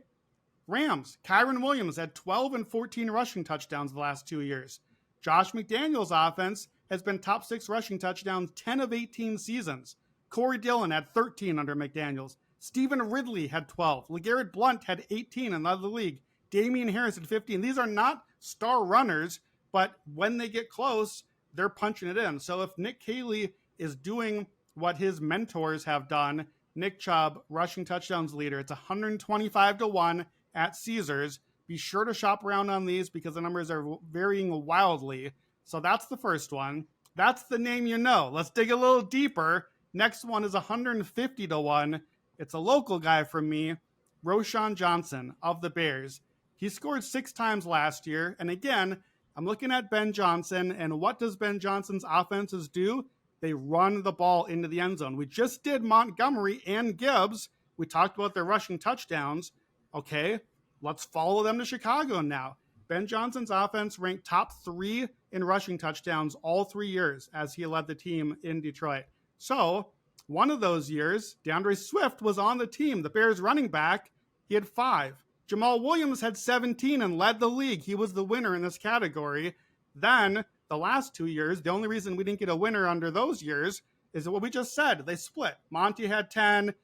Rams. Kyron Williams had 12 and 14 rushing touchdowns the last 2 years. Josh McDaniels' offense has been top 6 rushing touchdowns 10 of 18 seasons. Corey Dillon had 13 under McDaniels. Stephen Ridley had 12. LeGarrette Blount had 18 and led the league. Damian Harris had 15. These are not star runners, but when they get close, they're punching it in. So if Nick Caley is doing what his mentors have done, Nick Chubb, rushing touchdowns leader, it's 125-1 at Caesars. Be sure to shop around on these because the numbers are varying wildly. So that's the first one. That's the name you know. Let's dig a little deeper. Next one is 150-1. It's a local guy from me, Roschon Johnson of the Bears. He scored 6 times last year. And again, I'm looking at Ben Johnson. And what does Ben Johnson's offenses do? They run the ball into the end zone. We just did Montgomery and Gibbs. We talked about their rushing touchdowns. Okay, let's follow them to Chicago now. Ben Johnson's offense ranked top 3 in rushing touchdowns all 3 years as he led the team in Detroit. So one of those years, DeAndre Swift was on the team, the Bears running back. He had 5. Jamal Williams had 17 and led the league. He was the winner in this category. Then the last 2 years, the only reason we didn't get a winner under those years is what we just said. They split. Monty had 10,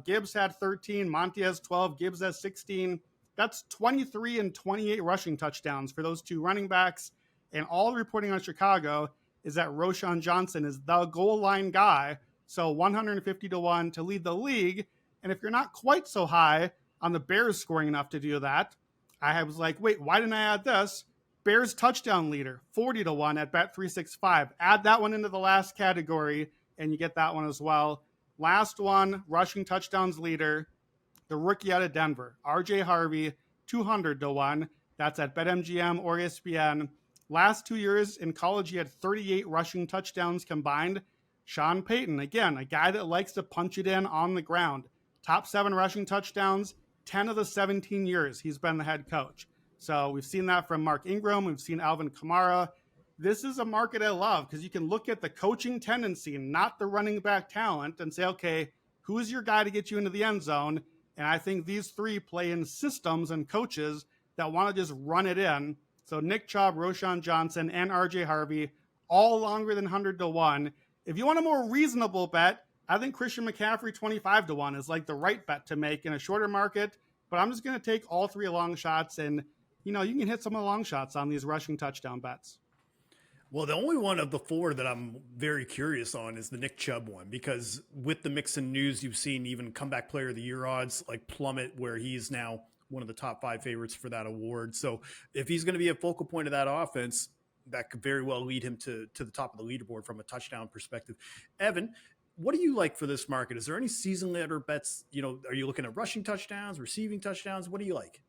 Gibbs had 13, Monty has 12, Gibbs has 16. That's 23 and 28 rushing touchdowns for those 2 running backs. And all the reporting on Chicago is that Roschon Johnson is the goal line guy. So 150-1 to lead the league. And if you're not quite so high on the Bears scoring enough to do that, I was like, wait, why didn't I add this? Bears touchdown leader, 40-1 at Bet365. Add that one into the last category, and you get that one as well. Last one, rushing touchdowns leader, the rookie out of Denver, RJ Harvey, 200-1. That's at BetMGM or ESPN. Last 2 years in college, he had 38 rushing touchdowns combined. Sean Payton, again, a guy that likes to punch it in on the ground. Top 7 rushing touchdowns, 10 of the 17 years he's been the head coach. So we've seen that from Mark Ingram. We've seen Alvin Kamara. This is a market I love because you can look at the coaching tendency, not the running back talent, and say, okay, who's your guy to get you into the end zone? And I think these 3 play in systems and coaches that want to just run it in. So Nick Chubb, Roschon Johnson, and RJ Harvey, all longer than 100-1. If you want a more reasonable bet, I think Christian McCaffrey 25-1 is like the right bet to make in a shorter market. But I'm just going to take all 3 long shots, and you can hit some of the long shots on these rushing touchdown bets. Well, the only one of the 4 that I'm very curious on is the Nick Chubb one, because with the Mixon news, you've seen even comeback player of the year odds like plummet, where he's now one of the top 5 favorites for that award. So if he's going to be a focal point of that offense, that could very well lead him to the top of the leaderboard from a touchdown perspective. Evan, what do you like for this market? Is there any season leader bets? Are you looking at rushing touchdowns, receiving touchdowns? What do you like?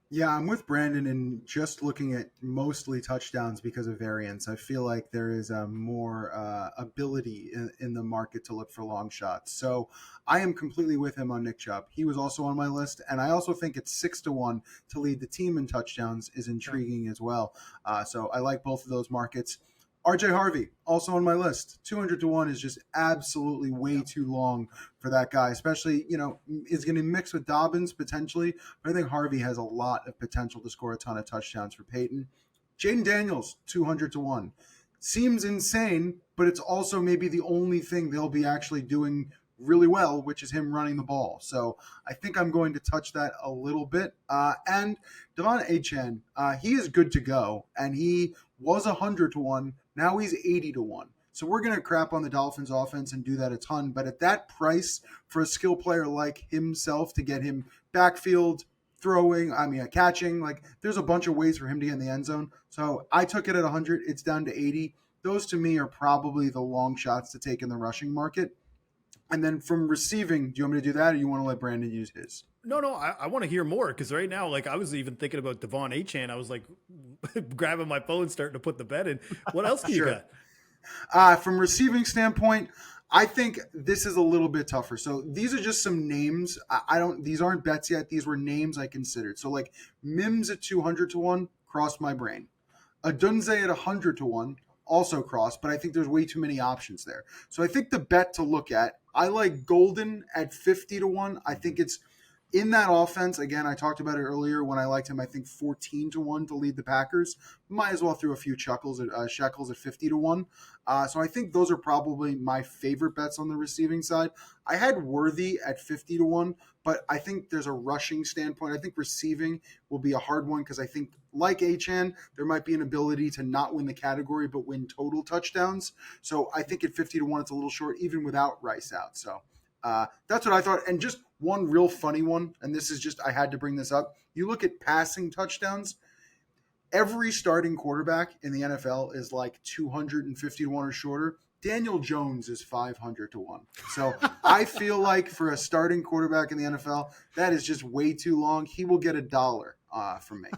Yeah, I'm with Brandon in just looking at mostly touchdowns because of variance. I feel like there is a more ability in the market to look for long shots. So I am completely with him on Nick Chubb. He was also on my list, and I also think it's 6-1 to lead the team in touchdowns is intriguing as well. So I like both of those markets. RJ Harvey, also on my list. 200-1 is just absolutely way too long for that guy, especially, is going to mix with Dobbins potentially. But I think Harvey has a lot of potential to score a ton of touchdowns for Peyton. Jaden Daniels, 200-1. Seems insane, but it's also maybe the only thing they'll be actually doing really well, which is him running the ball. So I think I'm going to touch that a little bit. And Devon Achane, he is good to go, and he was 100-1. Now he's 80-1. So we're going to crap on the Dolphins offense and do that a ton. But at that price for a skill player like himself to get him backfield, catching, like there's a bunch of ways for him to get in the end zone. So I took it at 100. It's down to 80. Those to me are probably the long shots to take in the rushing market. And then from receiving, do you want me to do that, or you want to let Brandon use his? No, I want to hear more, because right now, like, I was even thinking about Devon Achane. I was like grabbing my phone, starting to put the bet in. What else do you got? From receiving standpoint, I think this is a little bit tougher. So these are just some names. These aren't bets yet. These were names I considered. So like Mims at 200-1 crossed my brain. Adunze at 100-1 also crossed, but I think there's way too many options there. So I think the bet to look at, I like Golden at 50-1. I think it's in that offense. Again, I talked about it earlier when I liked him. I think 14-1 to lead the Packers. Might as well throw a few shekels at 50-1. So I think those are probably my favorite bets on the receiving side. I had Worthy at 50-1, but I think there's a rushing standpoint. I think receiving will be a hard one, because I think, like Achane, there might be an ability to not win the category but win total touchdowns. So I think at 50-1 it's a little short, even without Rice out. So that's what I thought. And just one real funny one, and this is just, I had to bring this up. You look at passing touchdowns, every starting quarterback in the NFL is like 250-1 or shorter. Daniel Jones is 500-1. So I feel like for a starting quarterback in the NFL, that is just way too long. He will get $1 from me.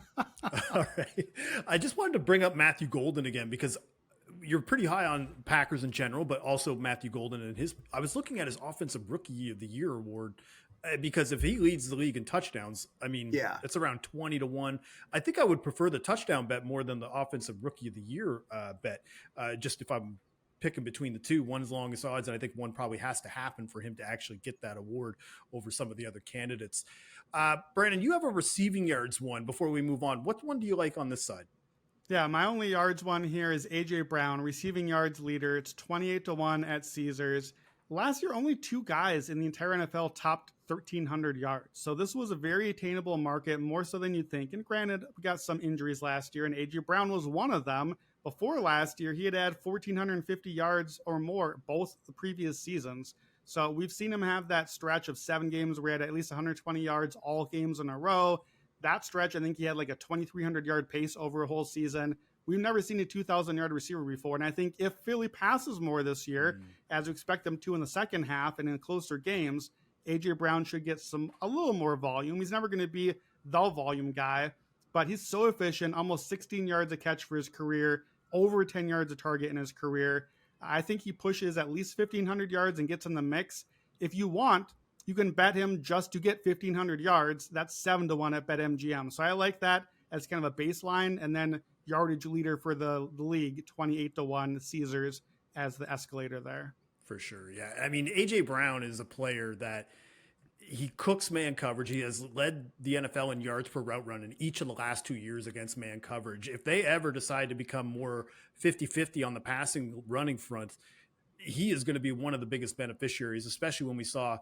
All right. I just wanted to bring up Matthew Golden again, because you're pretty high on Packers in general, but also Matthew Golden and I was looking at his Offensive Rookie of the Year award, because if he leads the league in touchdowns, I mean, it's around 20-1. I think I would prefer the touchdown bet more than the Offensive Rookie of the Year bet. Just if I'm picking between the two, one's longest odds, and I think one probably has to happen for him to actually get that award over some of the other candidates. Brandon, you have a receiving yards one before we move on. What one do you like on this side? Yeah, my only yards one here is AJ Brown, receiving yards leader. It's 28-1 at Caesars. Last year, only two guys in the entire NFL topped 1,300 yards. So this was a very attainable market, more so than you'd think. And granted, we got some injuries last year, and AJ Brown was one of them. Before last year, he had 1,450 yards or more both the previous seasons. So we've seen him have that stretch of 7 games where he had at least 120 yards all games in a row. That stretch, I think he had like a 2,300-yard pace over a whole season. We've never seen a 2,000-yard receiver before. And I think if Philly passes more this year, as we expect them to in the second half and in closer games, A.J. Brown should get a little more volume. He's never going to be the volume guy, but he's so efficient, almost 16 yards a catch for his career, over 10 yards a target in his career. I think he pushes at least 1,500 yards and gets in the mix. If you want, you can bet him just to get 1,500 yards. That's 7-1 at BetMGM. So I like that as kind of a baseline. And then yardage leader for the league, 28-1, Caesars as the escalator there. For sure. Yeah. I mean, AJ Brown is a player that he cooks man coverage. He has led the NFL in yards per route run in each of the last 2 years against man coverage. If they ever decide to become more 50-50 on the passing running front, he is going to be one of the biggest beneficiaries, especially when we saw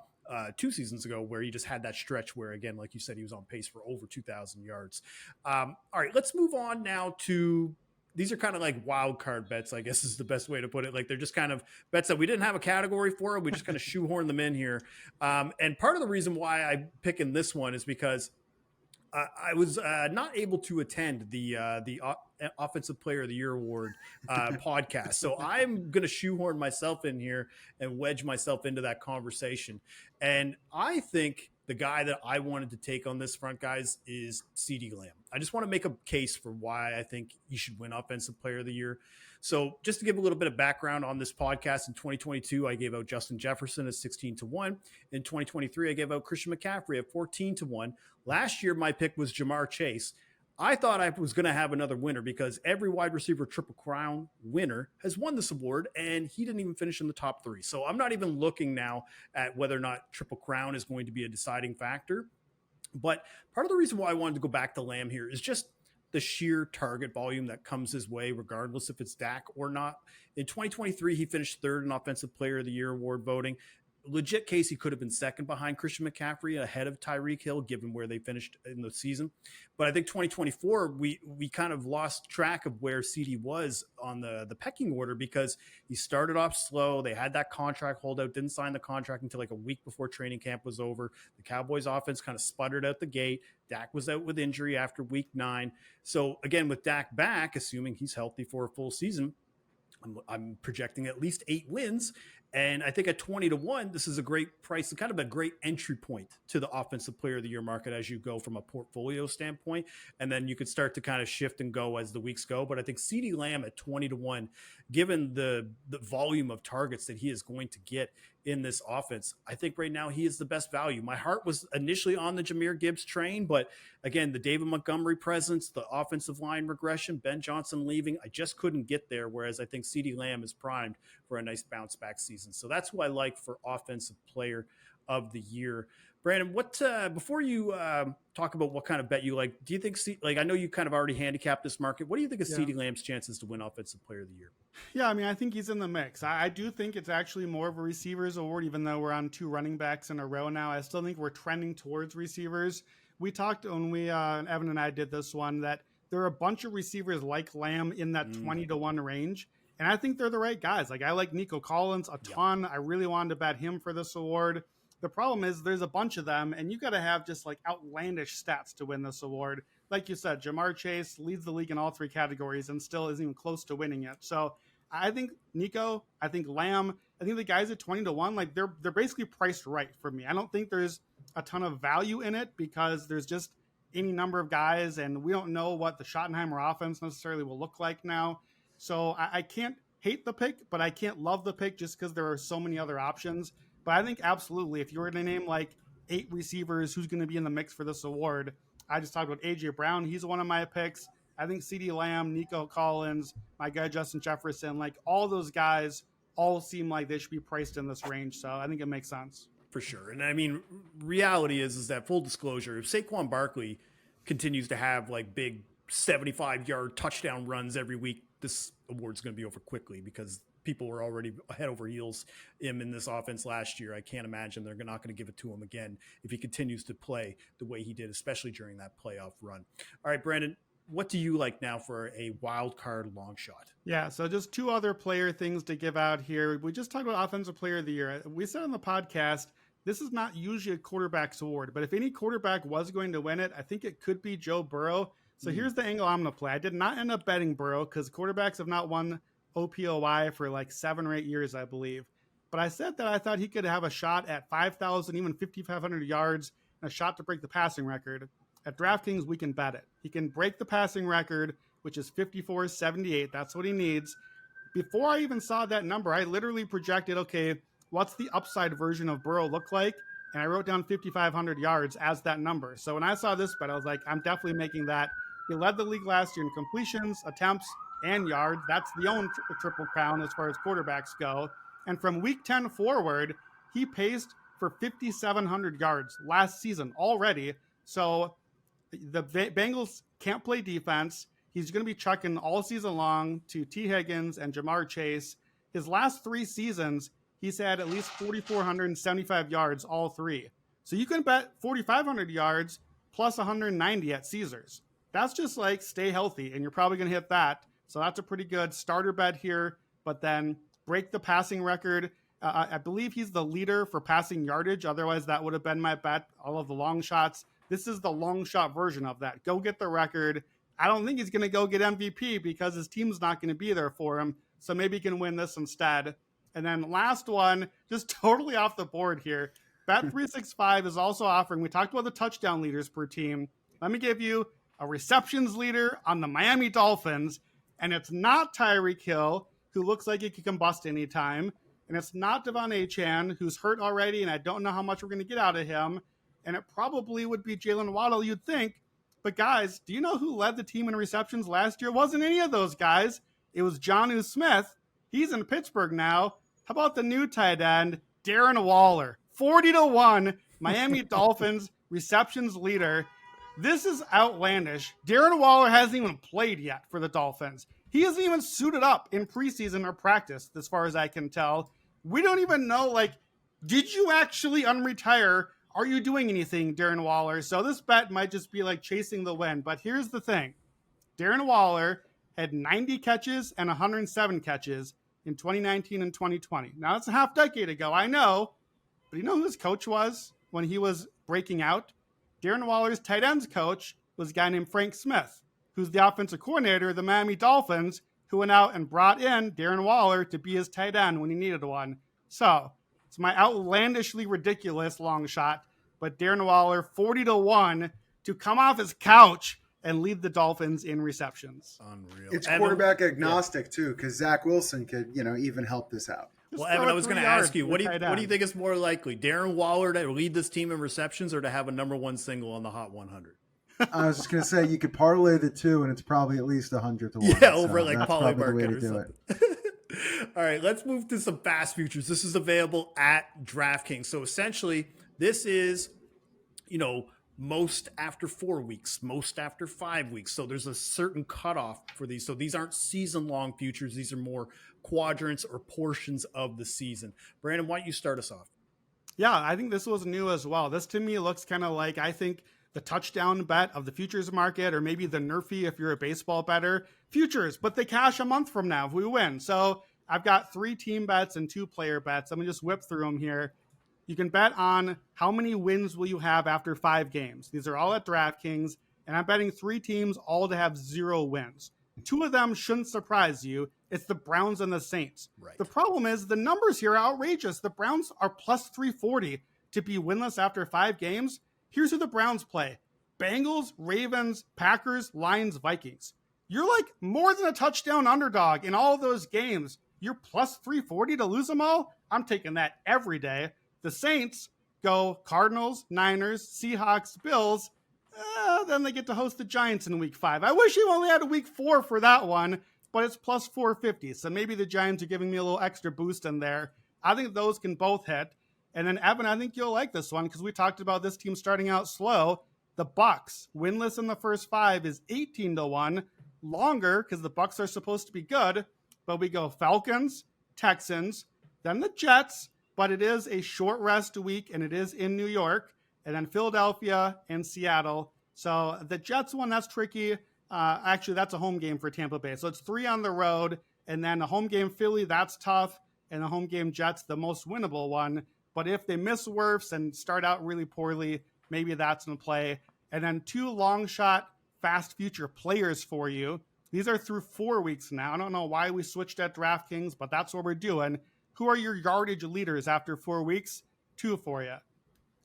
2 seasons ago where he just had that stretch where, again, like you said, he was on pace for over 2,000 yards. All right, let's move on now to, these are kind of like wild card bets, I guess is the best way to put it. Like they're just kind of bets that we didn't have a category for. We just kind of shoehorn them in here. And part of the reason why I'm picking this one is because I was not able to attend the Offensive Player of the Year Award podcast. So I'm going to shoehorn myself in here and wedge myself into that conversation. And I think the guy that I wanted to take on this front, guys, is CeeDee Lamb. I just want to make a case for why I think he should win Offensive Player of the Year. So just to give a little bit of background on this podcast, in 2022, I gave out Justin Jefferson at 16-1. In 2023, I gave out Christian McCaffrey at 14-1. Last year, my pick was Jamar Chase. I thought I was going to have another winner because every wide receiver Triple Crown winner has won this award, and he didn't even finish in the top 3. So I'm not even looking now at whether or not Triple Crown is going to be a deciding factor. But part of the reason why I wanted to go back to Lamb here is just the sheer target volume that comes his way, regardless if it's Dak or not. In 2023, he finished 3rd in Offensive Player of the Year award voting. Legit case he could have been 2nd behind Christian McCaffrey, ahead of Tyreek Hill, given where they finished in the season. But I think 2024, we kind of lost track of where CD was on the pecking order because he started off slow. They had that contract holdout, didn't sign the contract until like a week before training camp was over. The Cowboys offense kind of sputtered out the gate. Dak was out with injury after week 9. So again, with Dak back, assuming he's healthy for a full season, I'm projecting at least 8 wins. And I think at 20-1, this is a great price, kind of a great entry point to the Offensive Player of the Year market as you go from a portfolio standpoint. And then you could start to kind of shift and go as the weeks go. But I think CeeDee Lamb at 20-1, given the volume of targets that he is going to get in this offense, I think right now he is the best value. My heart was initially on the Jahmyr Gibbs train, but again, the David Montgomery presence, the offensive line regression, Ben Johnson leaving, I just couldn't get there, whereas I think CeeDee Lamb is primed for a nice bounce back season. So that's who I like for Offensive Player of the Year. Brandon, what before you talk about what kind of bet you like, do you think, I know you kind of already handicapped this market. What do you think of CeeDee Lamb's chances to win Offensive Player of the Year? Yeah, I mean, I think he's in the mix. I do think it's actually more of a receivers award, even though we're on 2 running backs in a row now. I still think we're trending towards receivers. We talked when we, Evan and I did this one, that there are a bunch of receivers like Lamb in that 20-1 range. And I think they're the right guys. Like, I like Nico Collins a ton. I really wanted to bet him for this award. The problem is there's a bunch of them, and you got to have just like outlandish stats to win this award. Like you said, Jamar Chase leads the league in all 3 categories and still isn't even close to winning it. So I think Nico, I think Lamb, I think the guys at 20-1, like they're basically priced right for me. I don't think there's a ton of value in it because there's just any number of guys, and we don't know what the Schottenheimer offense necessarily will look like now. So I can't hate the pick, but I can't love the pick just because there are so many other options. But I think absolutely, if you were to name like 8 receivers who's going to be in the mix for this award, I just talked about A.J. Brown. He's one of my picks. I think CeeDee Lamb, Nico Collins, my guy Justin Jefferson, like all those guys all seem like they should be priced in this range. So I think it makes sense. For sure. And I mean, reality is that, full disclosure, if Saquon Barkley continues to have like big 75-yard touchdown runs every week, this award's going to be over quickly because people were already head over heels him in this offense last year. I can't imagine they're not going to give it to him again if he continues to play the way he did, especially during that playoff run. All right, Brandon, what do you like now for a wild card long shot? Yeah, so just 2 other player things to give out here. We just talked about Offensive Player of the Year. We said on the podcast, this is not usually a quarterback's award, but if any quarterback was going to win it, I think it could be Joe Burrow. So here's the angle I'm going to play. I did not end up betting Burrow because quarterbacks have not won OPOY for like 7 or 8 years, I believe. But I said that I thought he could have a shot at 5,000, even 5,500 yards, and a shot to break the passing record. At DraftKings, we can bet it. He can break the passing record, which is 54.78. That's what he needs. Before I even saw that number, I literally projected, okay, what's the upside version of Burrow look like? And I wrote down 5,500 yards as that number. So when I saw this bet, I was like, I'm definitely making that. He led the league last year in completions, attempts, and yards. That's the only triple crown as far as quarterbacks go. And from week 10 forward, he paced for 5,700 yards last season already. So the Bengals can't play defense. He's going to be chucking all season long to T. Higgins and Jamar Chase. His last 3 seasons, he's had at least 4,475 yards, all 3. So you can bet 4,500 yards plus 190 at Caesars. That's just like stay healthy, and you're probably going to hit that. So that's a pretty good starter bet here. But then break the passing record. I believe he's the leader for passing yardage. Otherwise, that would have been my bet. All of the long shots. This is the long shot version of that. Go get the record. I don't think he's going to go get MVP because his team's not going to be there for him. So maybe he can win this instead. And then last one, just totally off the board here. Bet365 is also offering, we talked about the touchdown leaders per team. Let me give you a receptions leader on the Miami Dolphins, and it's not Tyreek Hill, who looks like he could combust anytime, and it's not Devon Achane, who's hurt already, and I don't know how much we're going to get out of him, and it probably would be Jalen Waddle, you'd think. But guys, do you know who led the team in receptions last year? It wasn't any of those guys. It was Jonnu Smith. He's in Pittsburgh now. How about the new tight end, Darren Waller? 40-1, Miami Dolphins receptions leader. This is outlandish. Darren Waller hasn't even played yet for the Dolphins. He hasn't even suited up in preseason or practice, as far as I can tell. We don't even know, did you actually unretire? Are you doing anything, Darren Waller? So this bet might just be like chasing the wind. But here's the thing. Darren Waller had 90 catches and 107 catches in 2019 and 2020. Now, that's a half decade ago, I know. But you know who his coach was when he was breaking out? Darren Waller's tight ends coach was a guy named Frank Smith, who's the offensive coordinator of the Miami Dolphins, who went out and brought in Darren Waller to be his tight end when he needed one. So it's my outlandishly ridiculous long shot, but Darren Waller 40-1 to come off his couch and lead the Dolphins in receptions. Unreal. It's quarterback agnostic too, because Zach Wilson could, even help this out. Well, Evan, I was going to ask you, what do you think is more likely, Darren Waller to lead this team in receptions or to have a number one single on the Hot 100? I was just going to say you could parlay the two, and it's probably at least 100-1. Yeah, over like Polly Market or something. It. All right, let's move to some fast futures. This is available at DraftKings. So essentially, this is, most after 4 weeks, most after 5 weeks. So there's a certain cutoff for these. So these aren't season-long futures. These are more quadrants or portions of the season. Brandon, why don't you start us off? Yeah, I think this was new as well. This to me looks kind of like, I think, the touchdown bet of the futures market, or maybe the Nerfy if you're a baseball bettor. Futures, but they cash a month from now if we win. So I've got 3 team bets and 2 player bets. I'm going to just whip through them here. You can bet on how many wins will you have after 5 games. These are all at DraftKings, and I'm betting 3 teams all to have 0 wins. 2 of them shouldn't surprise you. It's the Browns and the Saints. Right. The problem is the numbers here are outrageous. The Browns are plus 340 to be winless after 5 games. Here's who the Browns play. Bengals, Ravens, Packers, Lions, Vikings. You're like more than a touchdown underdog in all of those games. You're plus 340 to lose them all? I'm taking that every day. The Saints go Cardinals, Niners, Seahawks, Bills. Then they get to host the Giants in week 5. I wish you only had a week 4 for that one, but it's plus 450. So maybe the Giants are giving me a little extra boost in there. I think those can both hit. And then Evan, I think you'll like this one because we talked about this team starting out slow. The Bucks, winless in the first 5, is 18-1. Longer because the Bucks are supposed to be good, but we go Falcons, Texans, then the Jets, but it is a short rest week and it is in New York, and then Philadelphia and Seattle. So the Jets one, that's tricky. Actually, that's a home game for Tampa Bay. So it's 3 on the road, and then a home game Philly, that's tough, and a home game Jets, the most winnable one. But if they miss Wirfs and start out really poorly, maybe that's in play. And then 2 long shot fast future players for you. These are through 4 weeks now. I don't know why we switched at DraftKings, but that's what we're doing. Who are your yardage leaders after 4 weeks? 2 for you.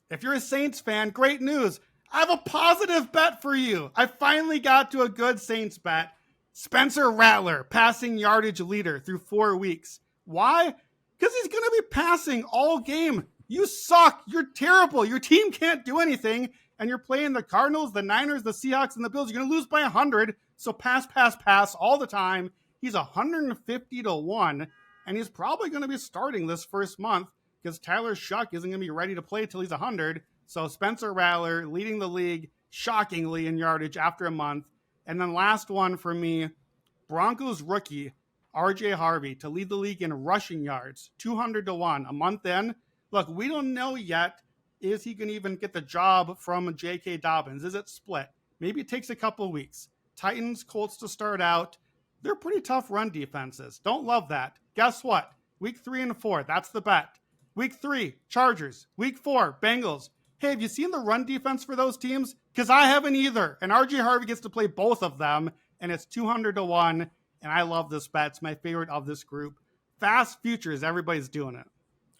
If you're a Saints fan, great news. I have a positive bet for you. I finally got to a good Saints bet. Spencer Rattler, passing yardage leader through 4 weeks. Why? Because he's going to be passing all game. You suck. You're terrible. Your team can't do anything. And you're playing the Cardinals, the Niners, the Seahawks, and the Bills. You're going to lose by 100. So pass all the time. He's 150-1. And he's probably going to be starting this first month because Tyler Shuck isn't going to be ready to play till he's 100. So Spencer Rattler leading the league shockingly in yardage after a month. And then last one for me, Broncos rookie RJ Harvey to lead the league in rushing yards, 200-1 a month in. Look, we don't know yet. Is he going to even get the job from J.K. Dobbins? Is it split? Maybe it takes a couple of weeks. Titans, Colts to start out. They're pretty tough run defenses. Don't love that. Guess what? Week 3 and 4, that's the bet. Week 3, Chargers. Week 4, Bengals. Hey, have you seen the run defense for those teams? Because I haven't either. And RJ Harvey gets to play both of them, and it's 200-1. And I love this bet. It's my favorite of this group. Fast futures, everybody's doing it.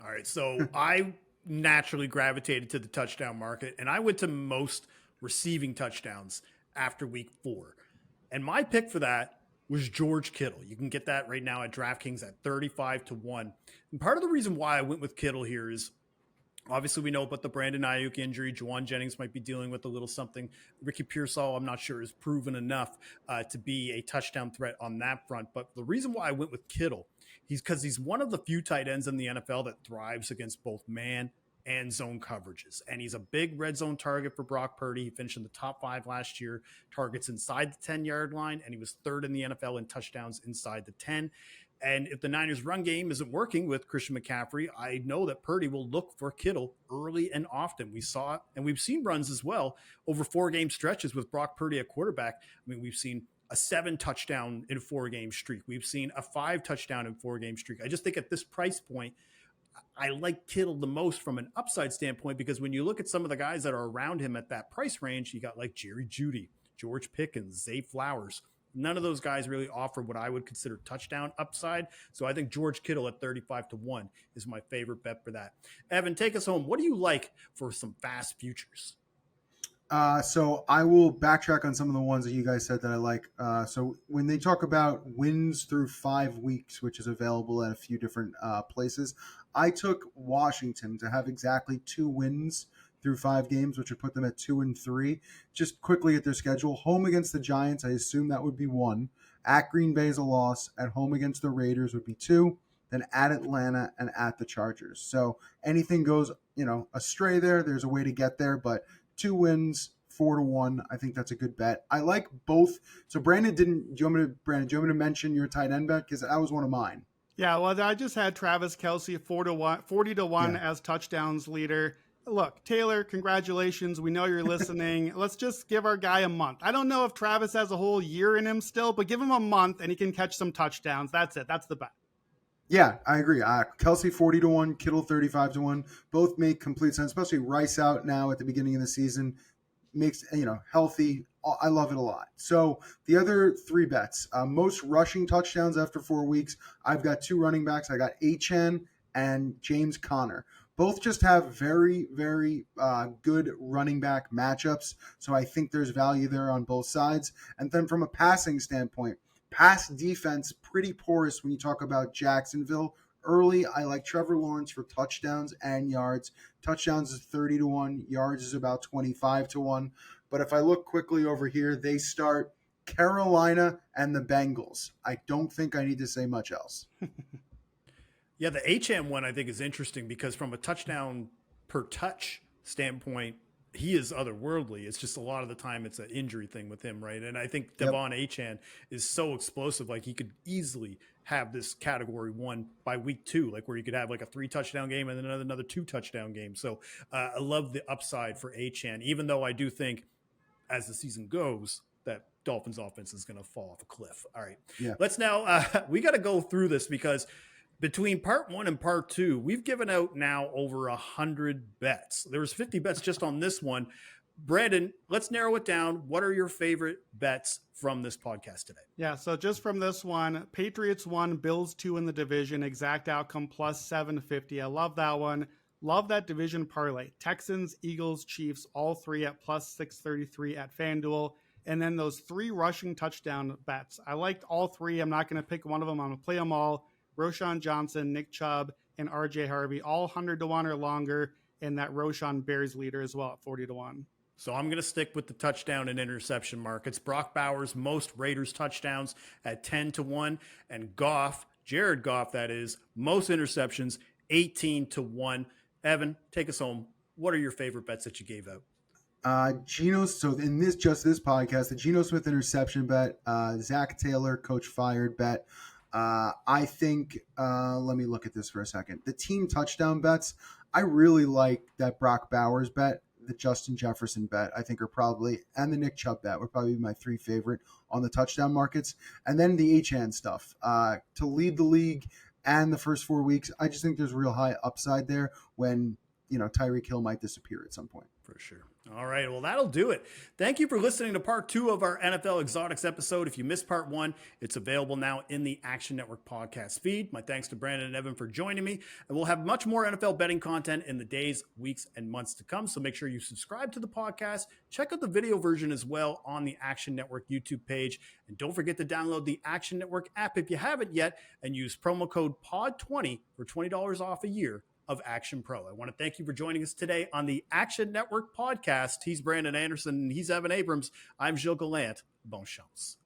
All right, so I naturally gravitated to the touchdown market, and I went to most receiving touchdowns after week 4. And my pick for that was George Kittle. You can get that right now at DraftKings at 35-1. And part of the reason why I went with Kittle here is obviously we know about the Brandon Ayuk injury. Juwan Jennings might be dealing with a little something. Ricky Pearsall, I'm not sure, is proven enough to be a touchdown threat on that front. But the reason why I went with Kittle, he's one of the few tight ends in the NFL that thrives against both man and zone coverages. And he's a big red zone target for Brock Purdy. He finished in the top 5 last year, targets inside the 10-yard line, and he was 3rd in the NFL in touchdowns inside the 10. And if the Niners run game isn't working with Christian McCaffrey, I know that Purdy will look for Kittle early and often. We saw it, and we've seen runs as well over 4-game stretches with Brock Purdy at quarterback. I mean, we've seen a 7 touchdown in a 4-game streak. We've seen a 5 touchdown in 4-game streak. I just think at this price point, I like Kittle the most from an upside standpoint, because when you look at some of the guys that are around him at that price range, you got like Jerry Jeudy, George Pickens, Zay Flowers. None of those guys really offer what I would consider touchdown upside. So I think George Kittle at 35-1 is my favorite bet for that. Evan, take us home. What do you like for some fast futures? So I will backtrack on some of the ones that you guys said that I like. So when they talk about wins through 5 weeks, which is available at a few different places, I took Washington to have exactly 2 wins through 5 games, which would put them at 2-3. Just quickly at their schedule: home against the Giants, I assume that would be 1. At Green Bay is a loss. At home against the Raiders would be 2. Then at Atlanta and at the Chargers. So anything goes, astray there. There's a way to get there, but 2 wins, 4-1. I think that's a good bet. I like both. So Brandon, do you want me to mention your tight end bet? Because that was one of mine. Yeah, well, I just had Travis Kelce 40-1 as touchdowns leader. Look, Taylor, congratulations. We know you're listening. Let's just give our guy a month. I don't know if Travis has a whole year in him still, but give him a month and he can catch some touchdowns. That's it. That's the bet. Yeah, I agree. Kelce 40-1, Kittle 35-1. Both make complete sense, especially Rice out now at the beginning of the season. Makes, healthy. I love it a lot. So the other 3 bets, most rushing touchdowns after 4 weeks. I've got 2 running backs. I got Achane and James Conner. Both just have very, very good running back matchups. So I think there's value there on both sides. And then from a passing standpoint, pass defense, pretty porous when you talk about Jacksonville. Early, I like Trevor Lawrence for touchdowns and yards. Touchdowns is 30-1. Yards is about 25-1. But if I look quickly over here, they start Carolina and the Bengals. I don't think I need to say much else. Yeah, the HM one I think is interesting because from a touchdown per touch standpoint, he is otherworldly. It's just a lot of the time it's an injury thing with him, right? And I think Devon Achane is so explosive. Like he could easily have this category 1 by week 2, like where you could have like a 3 touchdown game and then another 2 touchdown game. So I love the upside for Achane, even though I do think as the season goes that Dolphins offense is going to fall off a cliff. All right. Yeah. Let's now, we got to go through this because between part 1 and part 2, we've given out now over 100 bets. There was 50 bets just on this one. Brandon, let's narrow it down. What are your favorite bets from this podcast today? Yeah, so just from this one, Patriots 1, Bills 2 in the division, exact outcome plus 750. I love that one. Love that division parlay. Texans, Eagles, Chiefs, all 3 at plus 633 at FanDuel. And then those 3 rushing touchdown bets. I liked all 3. I'm not going to pick one of them. I'm going to play them all. Roshan Johnson, Nick Chubb, and RJ Harvey, all 100-1 or longer, and that Roshan Bears leader as well at 40-1. So I'm going to stick with the touchdown and interception markets. Brock Bowers, most Raiders touchdowns at 10-1, and Goff, Jared Goff, that is, most interceptions 18-1. Evan, take us home. What are your favorite bets that you gave out? So in this podcast, the Geno Smith interception bet, Zach Taylor, coach fired bet. I think, let me look at this for a second. The team touchdown bets, I really like that Brock Bowers bet, the Justin Jefferson bet, I think are probably, and the Nick Chubb bet would probably be my 3 favorite on the touchdown markets. And then the Achane stuff, to lead the league and the first 4 weeks, I just think there's real high upside there when Tyreek Hill might disappear at some point. For sure. All right. Well, that'll do it. Thank you for listening to part 2 of our NFL Exotics episode. If you missed part 1, it's available now in the Action Network podcast feed. My thanks to Brandon and Evan for joining me. And we'll have much more NFL betting content in the days, weeks, and months to come. So make sure you subscribe to the podcast. Check out the video version as well on the Action Network YouTube page. And don't forget to download the Action Network app if you haven't yet and use promo code POD20 for $20 off a year of Action Pro. I want to thank you for joining us today on the Action Network podcast. He's Brandon Anderson and he's Evan Abrams. I'm Gilles Gallant. Bon chance.